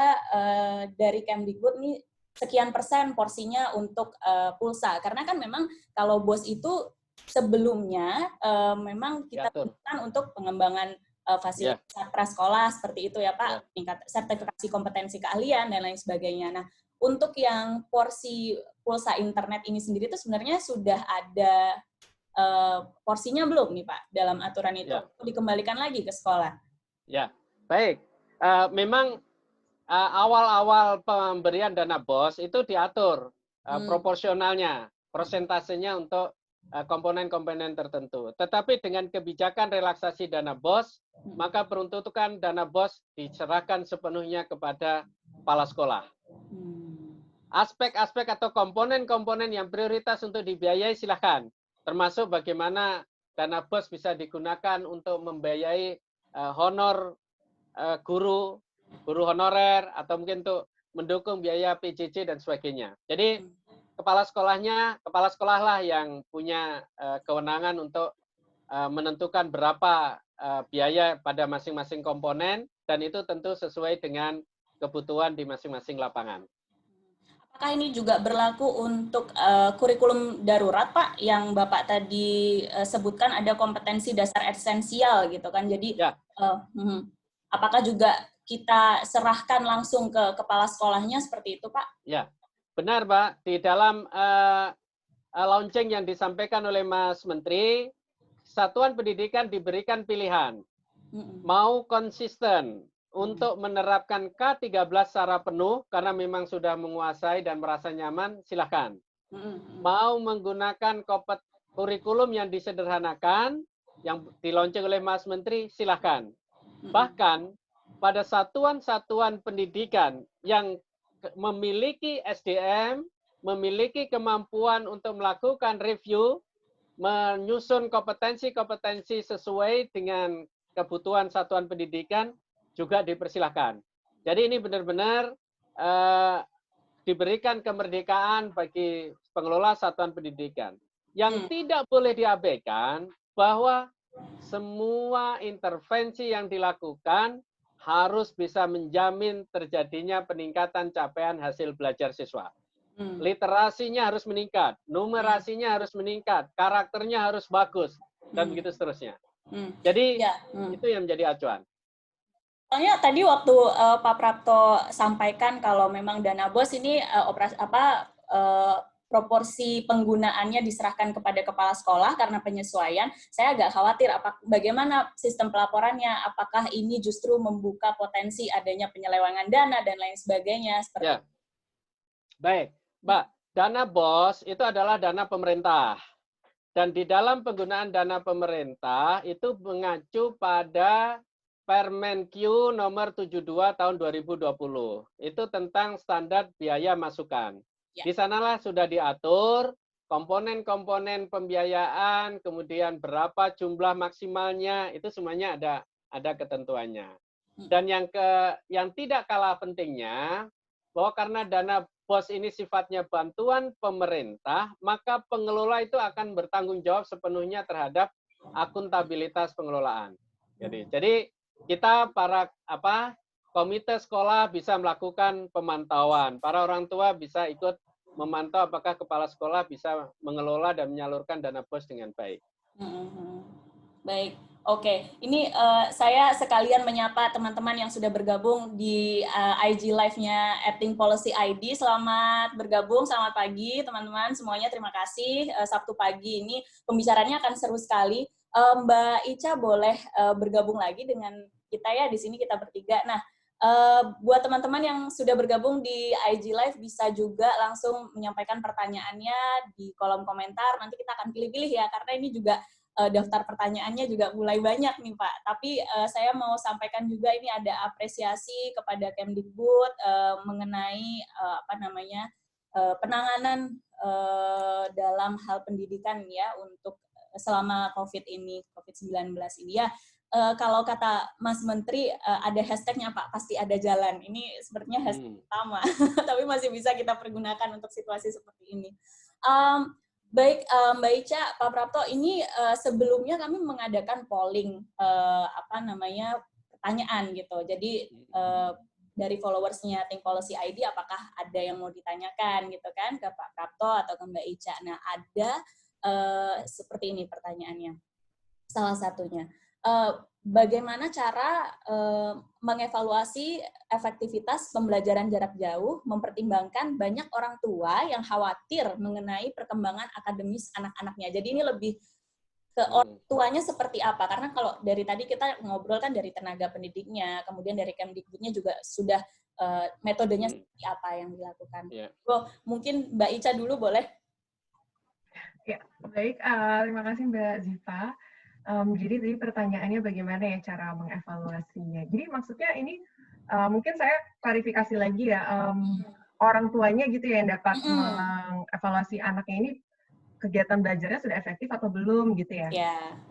dari Kemdikbud nih sekian persen porsinya untuk pulsa? Karena kan memang kalau BOS itu sebelumnya memang kita gunakan untuk pengembangan fasilitas prasekolah seperti itu ya Pak, tingkat sertifikasi kompetensi keahlian dan lain sebagainya. Nah, untuk yang porsi pulsa internet ini sendiri itu sebenarnya sudah ada porsinya belum nih Pak dalam aturan itu? Dikembalikan lagi ke sekolah? Ya, baik. Memang awal-awal pemberian dana BOS itu diatur proporsionalnya, persentasenya untuk komponen-komponen tertentu. Tetapi dengan kebijakan relaksasi dana BOS, maka peruntukan dana BOS diserahkan sepenuhnya kepada kepala sekolah. Aspek-aspek atau komponen-komponen yang prioritas untuk dibiayai silakan, termasuk bagaimana dana BOS bisa digunakan untuk membiayai honor guru honorer, atau mungkin untuk mendukung biaya PJJ dan sebagainya. Jadi kepala sekolah lah yang punya kewenangan untuk menentukan berapa biaya pada masing-masing komponen, dan itu tentu sesuai dengan kebutuhan di masing-masing lapangan. Apakah ini juga berlaku untuk kurikulum darurat, Pak, yang Bapak tadi sebutkan ada kompetensi dasar esensial gitu kan? Jadi apakah juga kita serahkan langsung ke kepala sekolahnya seperti itu, Pak? Ya. Benar, Pak. Di dalam launching yang disampaikan oleh Mas Menteri, Satuan Pendidikan diberikan pilihan. Mau konsisten untuk menerapkan K13 secara penuh, karena memang sudah menguasai dan merasa nyaman, silahkan. Mau menggunakan kurikulum yang disederhanakan, yang dilaunching oleh Mas Menteri, silahkan. Bahkan, pada satuan-satuan pendidikan yang memiliki SDM, memiliki kemampuan untuk melakukan review, menyusun kompetensi-kompetensi sesuai dengan kebutuhan satuan pendidikan, juga dipersilahkan. Jadi ini benar-benar diberikan kemerdekaan bagi pengelola satuan pendidikan. Yang tidak boleh diabaikan bahwa semua intervensi yang dilakukan harus bisa menjamin terjadinya peningkatan capaian hasil belajar siswa. Literasinya harus meningkat, numerasinya harus meningkat, karakternya harus bagus, dan begitu seterusnya. Jadi itu yang menjadi acuan. Soalnya tadi waktu Pak Prapto sampaikan kalau memang dana BOS ini proporsi penggunaannya diserahkan kepada kepala sekolah karena penyesuaian, saya agak khawatir bagaimana sistem pelaporannya, apakah ini justru membuka potensi adanya penyelewengan dana dan lain sebagainya. Seperti ya. Baik, Mbak, dana BOS itu adalah dana pemerintah. Dan di dalam penggunaan dana pemerintah itu mengacu pada Permenkyu nomor 72 tahun 2020. Itu tentang standar biaya masukan. Ya. Di sanalah sudah diatur komponen-komponen pembiayaan, kemudian berapa jumlah maksimalnya, itu semuanya ada ketentuannya. Dan yang tidak kalah pentingnya, bahwa karena dana BOS ini sifatnya bantuan pemerintah, maka pengelola itu akan bertanggung jawab sepenuhnya terhadap akuntabilitas pengelolaan. Jadi kita para komite sekolah bisa melakukan pemantauan. Para orang tua bisa ikut memantau apakah kepala sekolah bisa mengelola dan menyalurkan dana BOS dengan baik. Baik, oke. Ini saya sekalian menyapa teman-teman yang sudah bergabung di IG Live-nya Acting Policy ID. Selamat bergabung, selamat pagi teman-teman semuanya. Terima kasih. Sabtu pagi ini pembicaranya akan seru sekali. Mbak Ica boleh bergabung lagi dengan kita ya, di sini kita bertiga. Nah, buat teman-teman yang sudah bergabung di IG Live bisa juga langsung menyampaikan pertanyaannya di kolom komentar. Nanti kita akan pilih-pilih ya, karena ini juga daftar pertanyaannya juga mulai banyak nih Pak. Tapi saya mau sampaikan juga ini ada apresiasi kepada Kemdikbud mengenai penanganan dalam hal pendidikan ya untuk selama COVID-19 ini ya. Kalau kata Mas Menteri ada hashtagnya Pak, pasti ada jalan. Ini sepertinya hashtag utama, tapi masih bisa kita pergunakan untuk situasi seperti ini. Baik, Mbak Ica, Pak Prapto, ini sebelumnya kami mengadakan polling pertanyaan gitu. Jadi dari followersnya Think Policy ID, apakah ada yang mau ditanyakan gitu kan ke Pak Prapto atau ke Mbak Ica? Nah, ada seperti ini pertanyaannya. Salah satunya. Bagaimana cara mengevaluasi efektivitas pembelajaran jarak jauh, mempertimbangkan banyak orang tua yang khawatir mengenai perkembangan akademis anak-anaknya. Jadi ini lebih ke orang tuanya seperti apa? Karena kalau dari tadi kita ngobrol kan dari tenaga pendidiknya, kemudian dari Kemdikbudnya juga sudah metodenya seperti apa yang dilakukan. Mungkin Mbak Ica dulu boleh? Ya, baik. Terima kasih Mbak Ziva. Jadi tadi pertanyaannya bagaimana ya cara mengevaluasinya. Jadi maksudnya ini mungkin saya klarifikasi lagi ya, orang tuanya gitu ya yang dapat mengevaluasi anaknya ini kegiatan belajarnya sudah efektif atau belum gitu ya?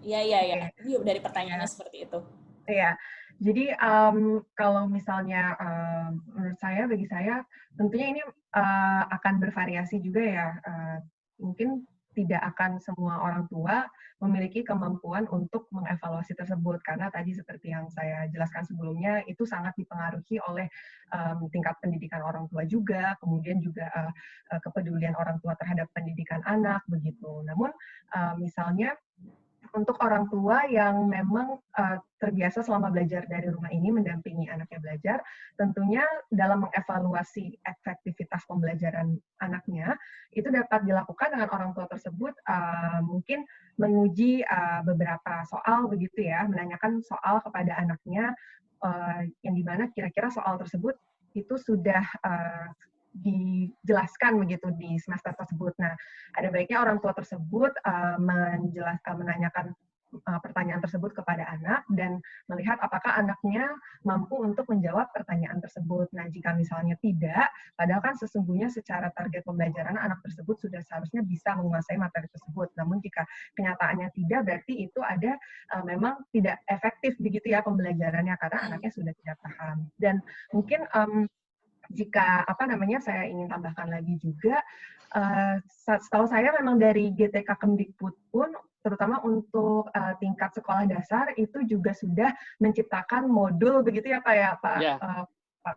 Iya. Ini dari pertanyaannya seperti itu. Iya. Jadi kalau misalnya menurut saya, bagi saya tentunya ini akan bervariasi juga ya. Mungkin tidak akan semua orang tua memiliki kemampuan untuk mengevaluasi tersebut, karena tadi seperti yang saya jelaskan sebelumnya, itu sangat dipengaruhi oleh tingkat pendidikan orang tua juga, kemudian juga kepedulian orang tua terhadap pendidikan anak, begitu. Namun misalnya untuk orang tua yang memang terbiasa selama belajar dari rumah ini mendampingi anaknya belajar, tentunya dalam mengevaluasi efektivitas pembelajaran anaknya, itu dapat dilakukan dengan orang tua tersebut mungkin menguji beberapa soal begitu ya, menanyakan soal kepada anaknya yang dimana kira-kira soal tersebut itu sudah dijelaskan begitu di semester tersebut. Nah, ada baiknya orang tua tersebut menanyakan pertanyaan tersebut kepada anak dan melihat apakah anaknya mampu untuk menjawab pertanyaan tersebut. Nah, jika misalnya tidak, padahal kan sesungguhnya secara target pembelajaran anak tersebut sudah seharusnya bisa menguasai materi tersebut. Namun jika kenyataannya tidak, berarti itu ada memang tidak efektif begitu ya pembelajarannya karena anaknya sudah tidak paham. Dan mungkin jika saya ingin tambahkan lagi juga, setahu saya memang dari GTK Kemdikbud pun, terutama untuk tingkat sekolah dasar, itu juga sudah menciptakan modul begitu ya Pak ya, Pak? Ya,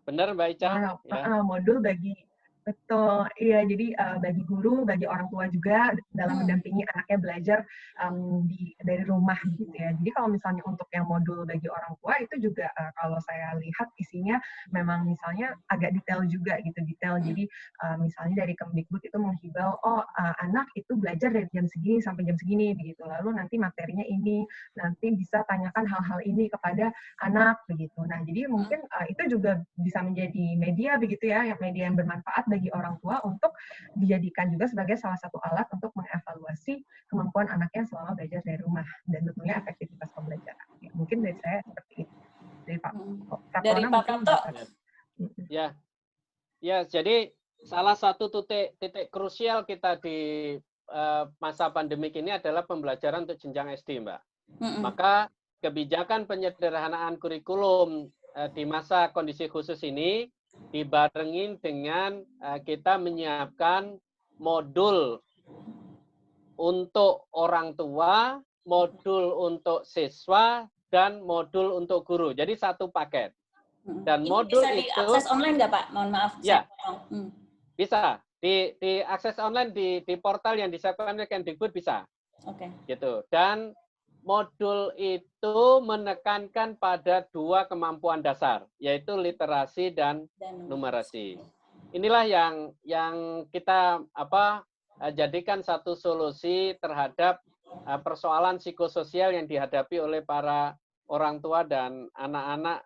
benar Mbak Ica. Modul bagi Betul, iya. Jadi bagi guru, bagi orang tua juga dalam mendampingi anaknya belajar dari rumah gitu ya. Jadi kalau misalnya untuk yang modul bagi orang tua itu juga kalau saya lihat isinya memang misalnya agak detail juga gitu, detail. Jadi misalnya dari Kemdikbud itu menghibau, anak itu belajar dari jam segini sampai jam segini begitu. Lalu nanti materinya ini, nanti bisa tanyakan hal-hal ini kepada anak begitu. Nah, jadi mungkin itu juga bisa menjadi media begitu ya, media yang bermanfaat bagi orang tua untuk dijadikan juga sebagai salah satu alat untuk mengevaluasi kemampuan anaknya selama belajar dari rumah dan tentunya efektivitas pembelajaran. Ya, mungkin dari saya seperti itu. Dari Pak Dari Praptona Pak mungkin Prapto. Ya, ya. Jadi salah satu titik krusial kita di masa pandemik ini adalah pembelajaran untuk jenjang SD, Mbak. Maka kebijakan penyederhanaan kurikulum di masa kondisi khusus ini dibarengin dengan kita menyiapkan modul untuk orang tua, modul untuk siswa, dan modul untuk guru. Jadi satu paket. Dan ini modul bisa itu diakses online nggak, Pak? Mohon maaf. Ya, bisa. Diakses online di portal yang disiapkan oleh Kemdikbud bisa. Oke. Gitu. Dan modul itu menekankan pada 2 kemampuan dasar, yaitu literasi dan numerasi. Inilah yang kita jadikan satu solusi terhadap persoalan psikososial yang dihadapi oleh para orang tua dan anak-anak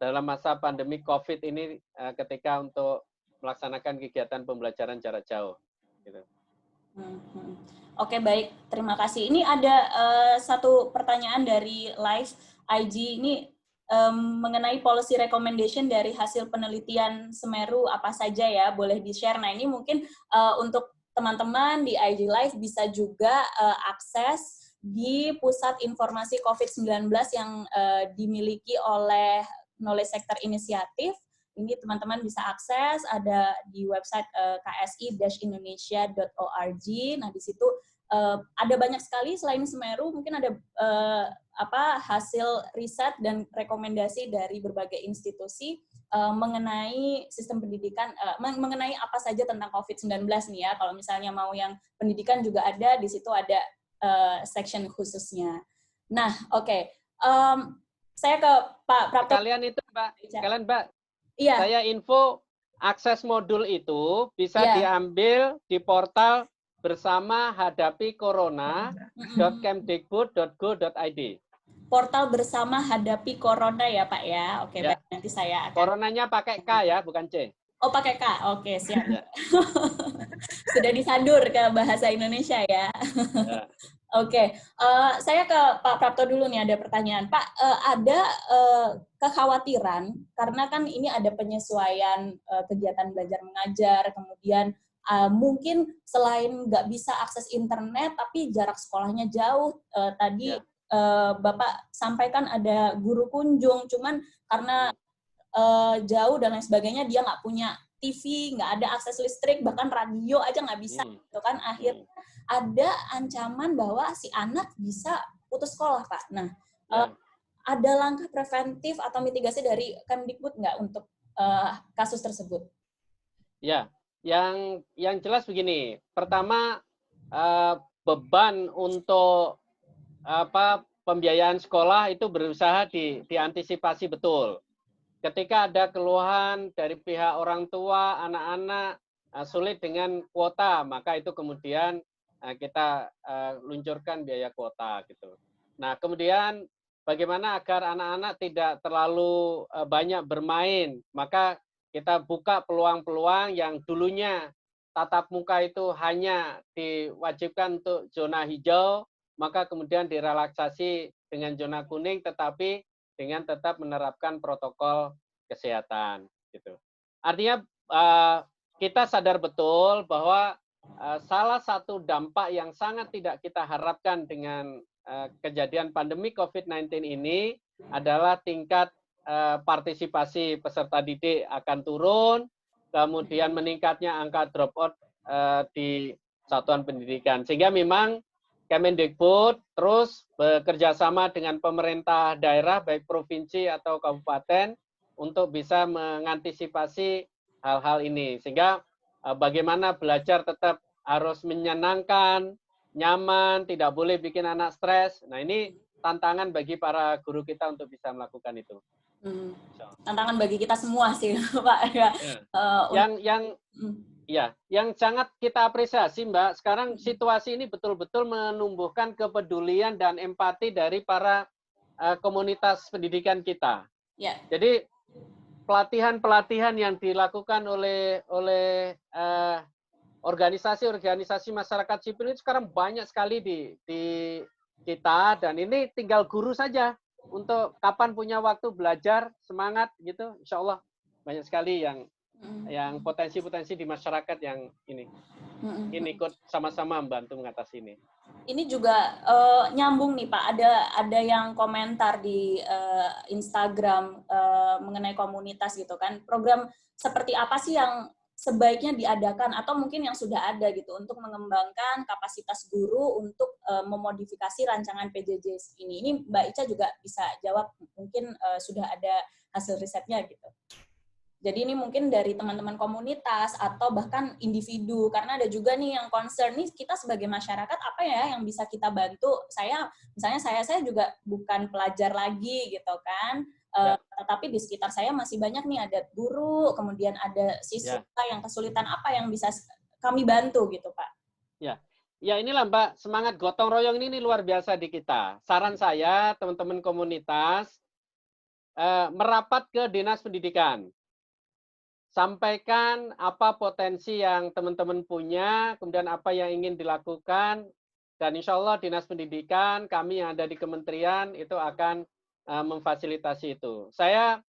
dalam masa pandemi COVID ini ketika untuk melaksanakan kegiatan pembelajaran jarak jauh. Gitu. Oke, baik. Terima kasih. Ini ada satu pertanyaan dari live IG ini mengenai policy recommendation dari hasil penelitian Semeru apa saja ya, boleh di-share. Nah, ini mungkin untuk teman-teman di IG Live bisa juga akses di Pusat Informasi COVID-19 yang dimiliki oleh Knowledge Sector Initiative. Ini teman-teman bisa akses, ada di website ksi-indonesia.org. Nah, di situ ada banyak sekali selain Semeru, mungkin ada hasil riset dan rekomendasi dari berbagai institusi mengenai sistem pendidikan, mengenai apa saja tentang COVID-19 nih ya. Kalau misalnya mau yang pendidikan juga ada, di situ ada section khususnya. Nah, oke. Saya ke Pak Prapto. Kalian itu, Mbak, iya. Saya info akses modul itu bisa diambil di portal bersama hadapi corona.kemdikbud.go.id. Portal bersama hadapi corona ya, Pak ya. Oke, baik, nanti saya akan. Coronanya pakai K ya, bukan C. Oh, pakai K. Oke, siap. Sudah disandur ke bahasa Indonesia ya. Oke, saya ke Pak Prapto dulu nih, ada pertanyaan. Pak, ada kekhawatiran, karena kan ini ada penyesuaian kegiatan belajar mengajar, kemudian mungkin selain nggak bisa akses internet, tapi jarak sekolahnya jauh. Tadi Bapak sampaikan ada guru kunjung, cuman karena jauh dan lain sebagainya, dia nggak punya TV, nggak ada akses listrik, bahkan radio aja nggak bisa, gitu kan. Akhirnya ada ancaman bahwa si anak bisa putus sekolah, Pak. Nah, ada langkah preventif atau mitigasi dari Kemdikbud nggak untuk kasus tersebut? Ya, yang jelas begini. Pertama, beban untuk pembiayaan sekolah itu berusaha diantisipasi betul. Ketika ada keluhan dari pihak orang tua, anak-anak sulit dengan kuota, maka itu kemudian kita luncurkan biaya kuota gitu. Nah, kemudian bagaimana agar anak-anak tidak terlalu banyak bermain, maka kita buka peluang-peluang yang dulunya tatap muka itu hanya diwajibkan untuk zona hijau, maka kemudian direlaksasi dengan zona kuning, tetapi dengan tetap menerapkan protokol kesehatan. Gitu. Artinya kita sadar betul bahwa salah satu dampak yang sangat tidak kita harapkan dengan kejadian pandemi COVID-19 ini adalah tingkat partisipasi peserta didik akan turun, kemudian meningkatnya angka dropout di satuan pendidikan. Sehingga memang Kemendikbud terus bekerja sama dengan pemerintah daerah, baik provinsi atau kabupaten, untuk bisa mengantisipasi hal-hal ini. Sehingga bagaimana belajar tetap harus menyenangkan, nyaman, tidak boleh bikin anak stres. Nah, ini tantangan bagi para guru kita untuk bisa melakukan itu. Tantangan bagi kita semua sih, Pak. Ya. Yang sangat kita apresiasi, Mbak, sekarang situasi ini betul-betul menumbuhkan kepedulian dan empati dari para komunitas pendidikan kita. Ya. Jadi pelatihan-pelatihan yang dilakukan oleh organisasi-organisasi masyarakat sipil itu sekarang banyak sekali di kita, dan ini tinggal guru saja untuk kapan punya waktu belajar, semangat gitu. Insya Allah banyak sekali yang potensi-potensi di masyarakat yang ini ikut sama-sama membantu mengatasi ini. Ini juga nyambung nih Pak, ada yang komentar di Instagram mengenai komunitas gitu kan, program seperti apa sih yang sebaiknya diadakan atau mungkin yang sudah ada gitu untuk mengembangkan kapasitas guru untuk memodifikasi rancangan PJJ ini. Ini Mbak Ica juga bisa jawab, mungkin sudah ada hasil risetnya gitu. Jadi ini mungkin dari teman-teman komunitas atau bahkan individu, karena ada juga nih yang concern nih, kita sebagai masyarakat apa ya yang bisa kita bantu. Misalnya saya juga bukan pelajar lagi gitu kan, tetapi di sekitar saya masih banyak nih, ada guru, kemudian ada siswa yang kesulitan, apa yang bisa kami bantu gitu Pak. Ya inilah Mbak, semangat gotong royong ini luar biasa di kita. Saran saya teman-teman komunitas merapat ke Dinas Pendidikan. Sampaikan apa potensi yang teman-teman punya, kemudian apa yang ingin dilakukan, dan insya Allah Dinas Pendidikan, kami yang ada di kementerian itu akan memfasilitasi itu. Saya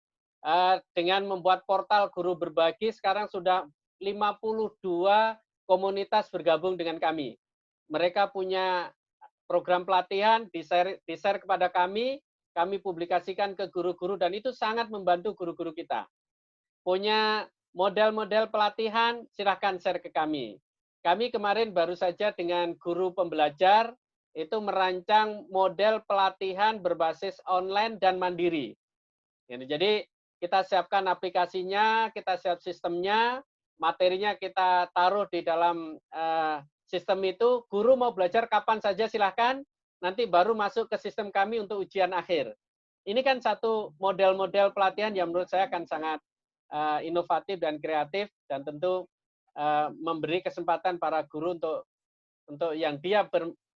dengan membuat portal Guru Berbagi, sekarang sudah 52 komunitas bergabung dengan kami. Mereka punya program pelatihan, di-share kepada kami publikasikan ke guru-guru, dan itu sangat membantu guru-guru kita. Punya model-model pelatihan, silahkan share ke kami. Kami kemarin baru saja dengan guru pembelajar itu merancang model pelatihan berbasis online dan mandiri. Jadi kita siapkan aplikasinya, kita siap sistemnya, materinya kita taruh di dalam sistem itu. Guru mau belajar kapan saja silahkan, nanti baru masuk ke sistem kami untuk ujian akhir. Ini kan satu model-model pelatihan yang menurut saya akan sangat inovatif dan kreatif, dan tentu memberi kesempatan para guru untuk yang dia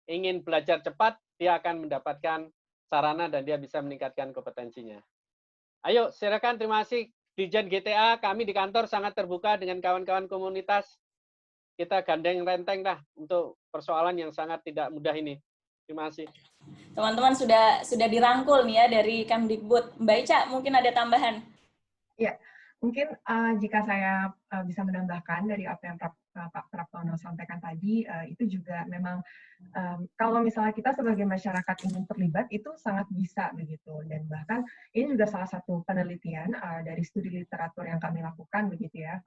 ingin belajar cepat, dia akan mendapatkan sarana dan dia bisa meningkatkan kompetensinya. Ayo, silakan. Terima kasih Dirjen GTA, kami di kantor sangat terbuka dengan kawan-kawan komunitas. Kita gandeng renteng dah untuk persoalan yang sangat tidak mudah ini. Terima kasih. Teman-teman sudah dirangkul nih ya dari Kemdikbud. Mbak Ica, mungkin ada tambahan? Ya. Mungkin jika saya bisa menambahkan dari apa yang Pak Praptono sampaikan tadi, itu juga memang kalau misalnya kita sebagai masyarakat ingin terlibat, itu sangat bisa begitu. Dan bahkan ini juga salah satu penelitian dari studi literatur yang kami lakukan begitu ya,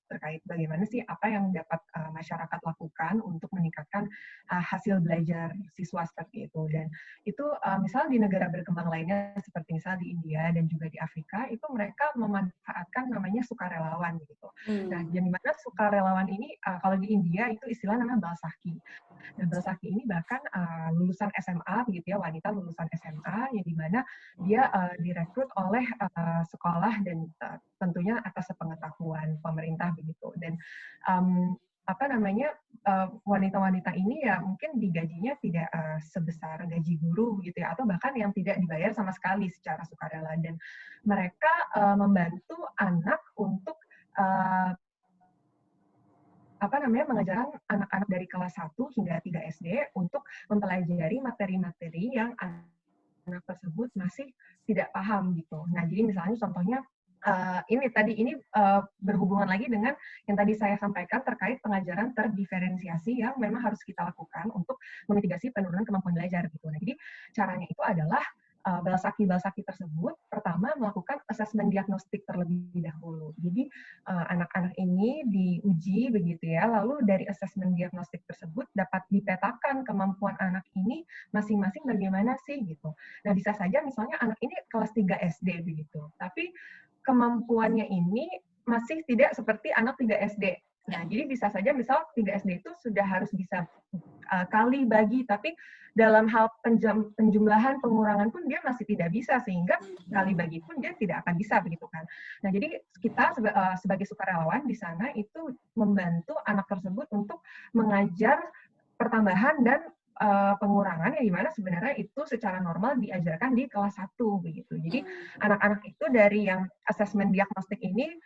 terkait bagaimana sih apa yang dapat masyarakat lakukan untuk meningkatkan hasil belajar siswa seperti itu. Dan itu misalnya di negara berkembang lainnya seperti misalnya di India dan juga di Afrika, itu mereka memanfaatkan namanya sukarelawan gitu. Nah, yang dimana sukarelawan ini kalau di India itu istilah namanya Balsaki. Dan Balsaki ini bahkan lulusan SMA begitu ya, wanita lulusan SMA yang dimana dia direkrut oleh sekolah dan tentunya atas sepengetahuan pemerintah begitu. Dan wanita-wanita ini ya mungkin digajinya tidak sebesar gaji guru gitu ya, atau bahkan yang tidak dibayar sama sekali secara sukarela, dan mereka membantu anak untuk mengajarkan anak-anak dari kelas 1 hingga 3 SD untuk mempelajari materi-materi yang anak tersebut masih tidak paham gitu. Nah, jadi misalnya contohnya ini berhubungan lagi dengan yang tadi saya sampaikan terkait pengajaran terdiferensiasi yang memang harus kita lakukan untuk memitigasi penurunan kemampuan belajar gitu. Nah, jadi caranya itu adalah Balsaki tersebut pertama melakukan asesmen diagnostik terlebih dahulu. Jadi anak-anak ini diuji begitu ya, lalu dari asesmen diagnostik tersebut dapat dipetakan kemampuan anak ini masing-masing bagaimana sih gitu. Nah, bisa saja misalnya anak ini kelas 3 SD begitu, tapi kemampuannya ini masih tidak seperti anak 3 SD Nah, jadi bisa saja misal 3 SD itu sudah harus bisa kali bagi, tapi dalam hal penjumlahan pengurangan pun dia masih tidak bisa, sehingga kali bagi pun dia tidak akan bisa begitu kan. Nah, jadi kita sebagai sukarelawan di sana itu membantu anak tersebut untuk mengajar pertambahan dan pengurangan yang dimana sebenarnya itu secara normal diajarkan di kelas 1 begitu. Jadi anak-anak itu dari yang asesmen diagnostik ini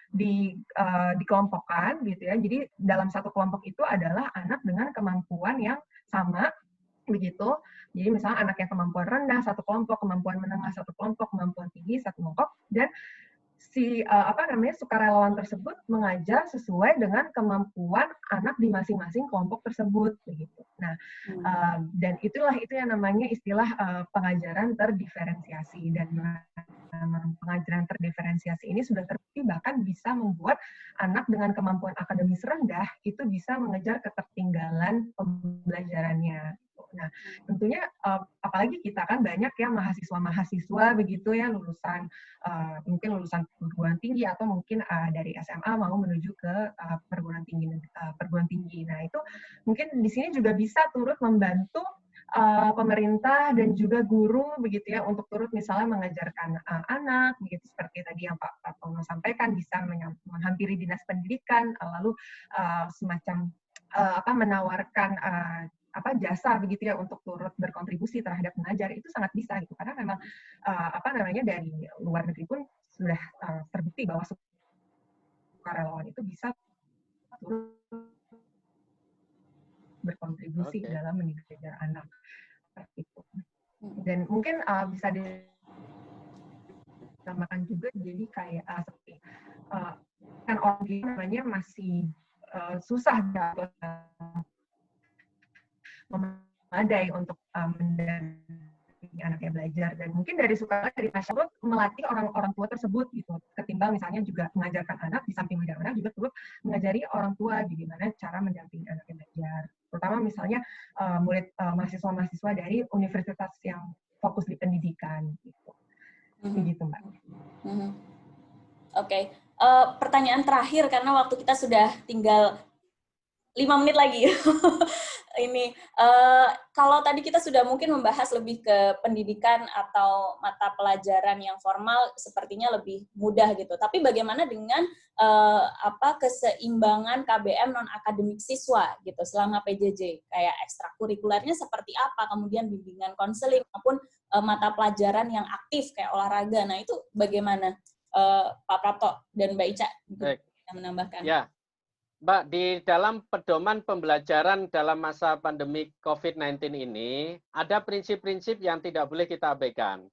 dikelompokkan gitu ya. Jadi dalam satu kelompok itu adalah anak dengan kemampuan yang sama begitu. Jadi misalnya anak yang kemampuan rendah satu kelompok, kemampuan menengah satu kelompok, kemampuan tinggi satu kelompok, dan si sukarelawan tersebut mengajar sesuai dengan kemampuan anak di masing-masing kelompok tersebut begitu. Nah, dan itu yang namanya istilah pengajaran terdiferensiasi, dan pengajaran terdiferensiasi ini sudah terbukti bahkan bisa membuat anak dengan kemampuan akademis rendah itu bisa mengejar ketertinggalan pembelajarannya. Nah, tentunya apalagi kita kan banyak ya mahasiswa begitu ya, mungkin lulusan perguruan tinggi atau mungkin dari SMA mau menuju ke perguruan tinggi. Nah, itu mungkin di sini juga bisa turut membantu pemerintah dan juga guru begitu ya untuk turut misalnya mengajarkan anak begitu, seperti tadi yang Pak Tono sampaikan, bisa menghampiri dinas pendidikan lalu semacam menawarkan jasa begitu ya untuk turut berkontribusi terhadap mengajar, itu sangat bisa gitu, karena memang dari luar negeri pun sudah terbukti bahwa sukarelawan itu bisa turut berkontribusi dalam mendidik anak itu. Dan mungkin bisa ditambahkan juga, jadi kayak seperti kan orang namanya masih susah memadai untuk mendampingi anaknya belajar, dan mungkin dari masyarakat melatih orang tua tersebut gitu, ketimbang misalnya juga mengajarkan anak, di samping mengajar anak juga turut mengajari orang tua bagaimana cara mendampingi anaknya belajar, terutama misalnya mahasiswa-mahasiswa dari universitas yang fokus di pendidikan gitu. Begitu, Mbak. Oke. Pertanyaan terakhir karena waktu kita sudah tinggal 5 menit lagi. Ini kalau tadi kita sudah mungkin membahas lebih ke pendidikan atau mata pelajaran yang formal, sepertinya lebih mudah gitu. Tapi bagaimana dengan keseimbangan KBM non akademik siswa gitu selama PJJ, kayak ekstrakurikulernya seperti apa, kemudian bimbingan konseling maupun mata pelajaran yang aktif kayak olahraga. Nah, itu bagaimana Pak Prapto dan Mbak Ica yang menambahkan? Ya. Mbak, di dalam pedoman pembelajaran dalam masa pandemi COVID-19 ini, ada prinsip-prinsip yang tidak boleh kita abaikan.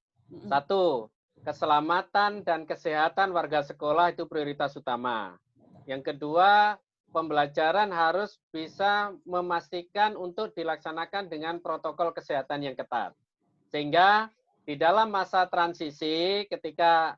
Satu, keselamatan dan kesehatan warga sekolah itu prioritas utama. Yang kedua, pembelajaran harus bisa memastikan untuk dilaksanakan dengan protokol kesehatan yang ketat. Sehingga di dalam masa transisi, ketika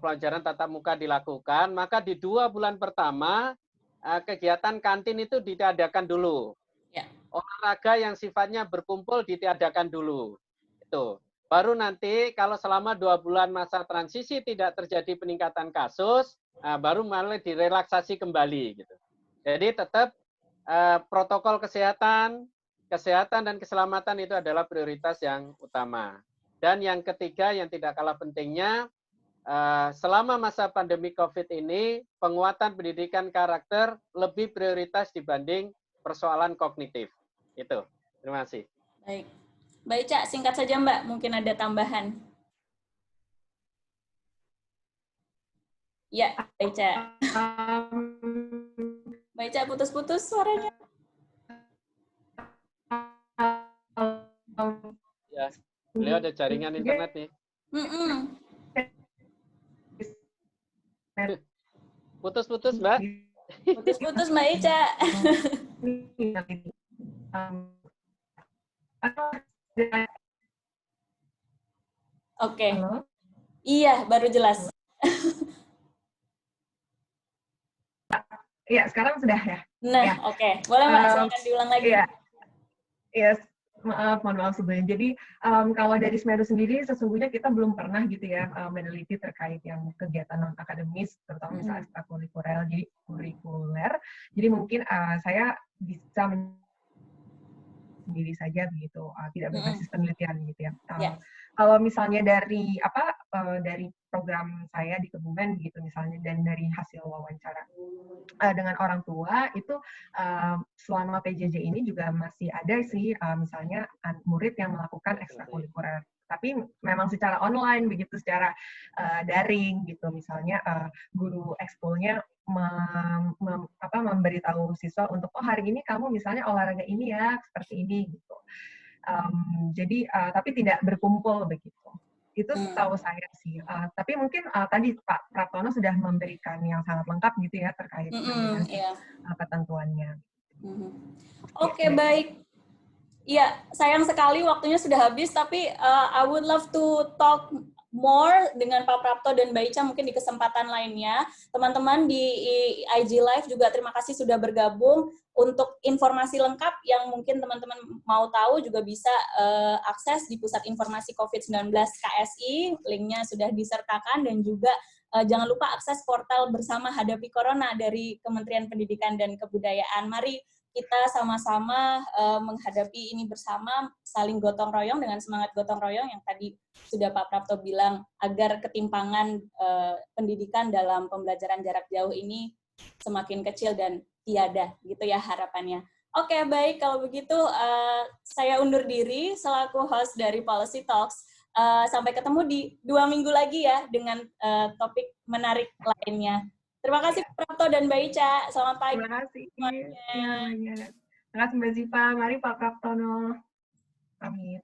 pelajaran tatap muka dilakukan, maka di 2 bulan pertama, kegiatan kantin itu ditiadakan dulu. Ya. Olahraga yang sifatnya berkumpul ditiadakan dulu. Itu. Baru nanti kalau selama 2 bulan masa transisi tidak terjadi peningkatan kasus, baru mulai direlaksasi kembali gitu. Jadi tetap protokol kesehatan dan keselamatan itu adalah prioritas yang utama. Dan yang ketiga yang tidak kalah pentingnya, selama masa pandemi COVID ini, penguatan pendidikan karakter lebih prioritas dibanding persoalan kognitif. Itu. Terima kasih. Baik. Mbak Ica, singkat saja Mbak, mungkin ada tambahan. Ya, Mbak Ica. Mbak Ica putus-putus suaranya. Ya, beliau ada jaringan internet nih. Putus-putus, Mbak. Putus-putus, Mbak Ica. Oke. Iya, baru jelas. Iya, sekarang sudah ya. Nah, ya. Oke. Boleh Mbak, silakan diulang lagi. Iya. Yes. Mohon maaf sebelumnya. Jadi kalau dari Semeru sendiri sesungguhnya kita belum pernah gitu ya meneliti terkait yang kegiatan non akademis, terutama misalnya ekstrakurikuler. Jadi kurikuler. Jadi mungkin saya bisa sendiri saja begitu, tidak berbasis penelitian gitu ya. Yeah. Kalau misalnya dari dari program saya di Kebumen gitu misalnya dan dari hasil wawancara dengan orang tua itu selama PJJ ini juga masih ada sih misalnya murid yang melakukan ekstrakurikuler, tapi memang secara online begitu, secara daring gitu. Misalnya guru ekskulnya memberitahu siswa untuk hari ini kamu misalnya olahraga ini ya seperti ini gitu. Jadi tapi tidak berkumpul begitu. Itu setahu saya sih. Tapi mungkin tadi Pak Praptono sudah memberikan yang sangat lengkap gitu ya terkait dengan ketentuannya. Oke, baik. Iya, sayang sekali waktunya sudah habis, tapi I would love to talk more dengan Pak Prapto dan Mbak Ica mungkin di kesempatan lainnya. Teman-teman di IG Live juga terima kasih sudah bergabung. Untuk informasi lengkap yang mungkin teman-teman mau tahu juga bisa akses di Pusat Informasi COVID-19 KSI, linknya sudah disertakan, dan juga jangan lupa akses portal Bersama Hadapi Corona dari Kementerian Pendidikan dan Kebudayaan. Mari kita sama-sama menghadapi ini bersama, saling gotong royong dengan semangat gotong royong yang tadi sudah Pak Prapto bilang, agar ketimpangan pendidikan dalam pembelajaran jarak jauh ini semakin kecil dan tiada, gitu ya harapannya. Oke, baik, kalau begitu saya undur diri selaku host dari Policy Talks. Sampai ketemu di 2 minggu lagi ya dengan topik menarik lainnya. Terima kasih Pak Prapto dan Mbak Ica. Selamat pagi. Terima kasih. Ya, banyak. Terima kasih Mbak Ziva. Mari Pak Praptono. Pamit.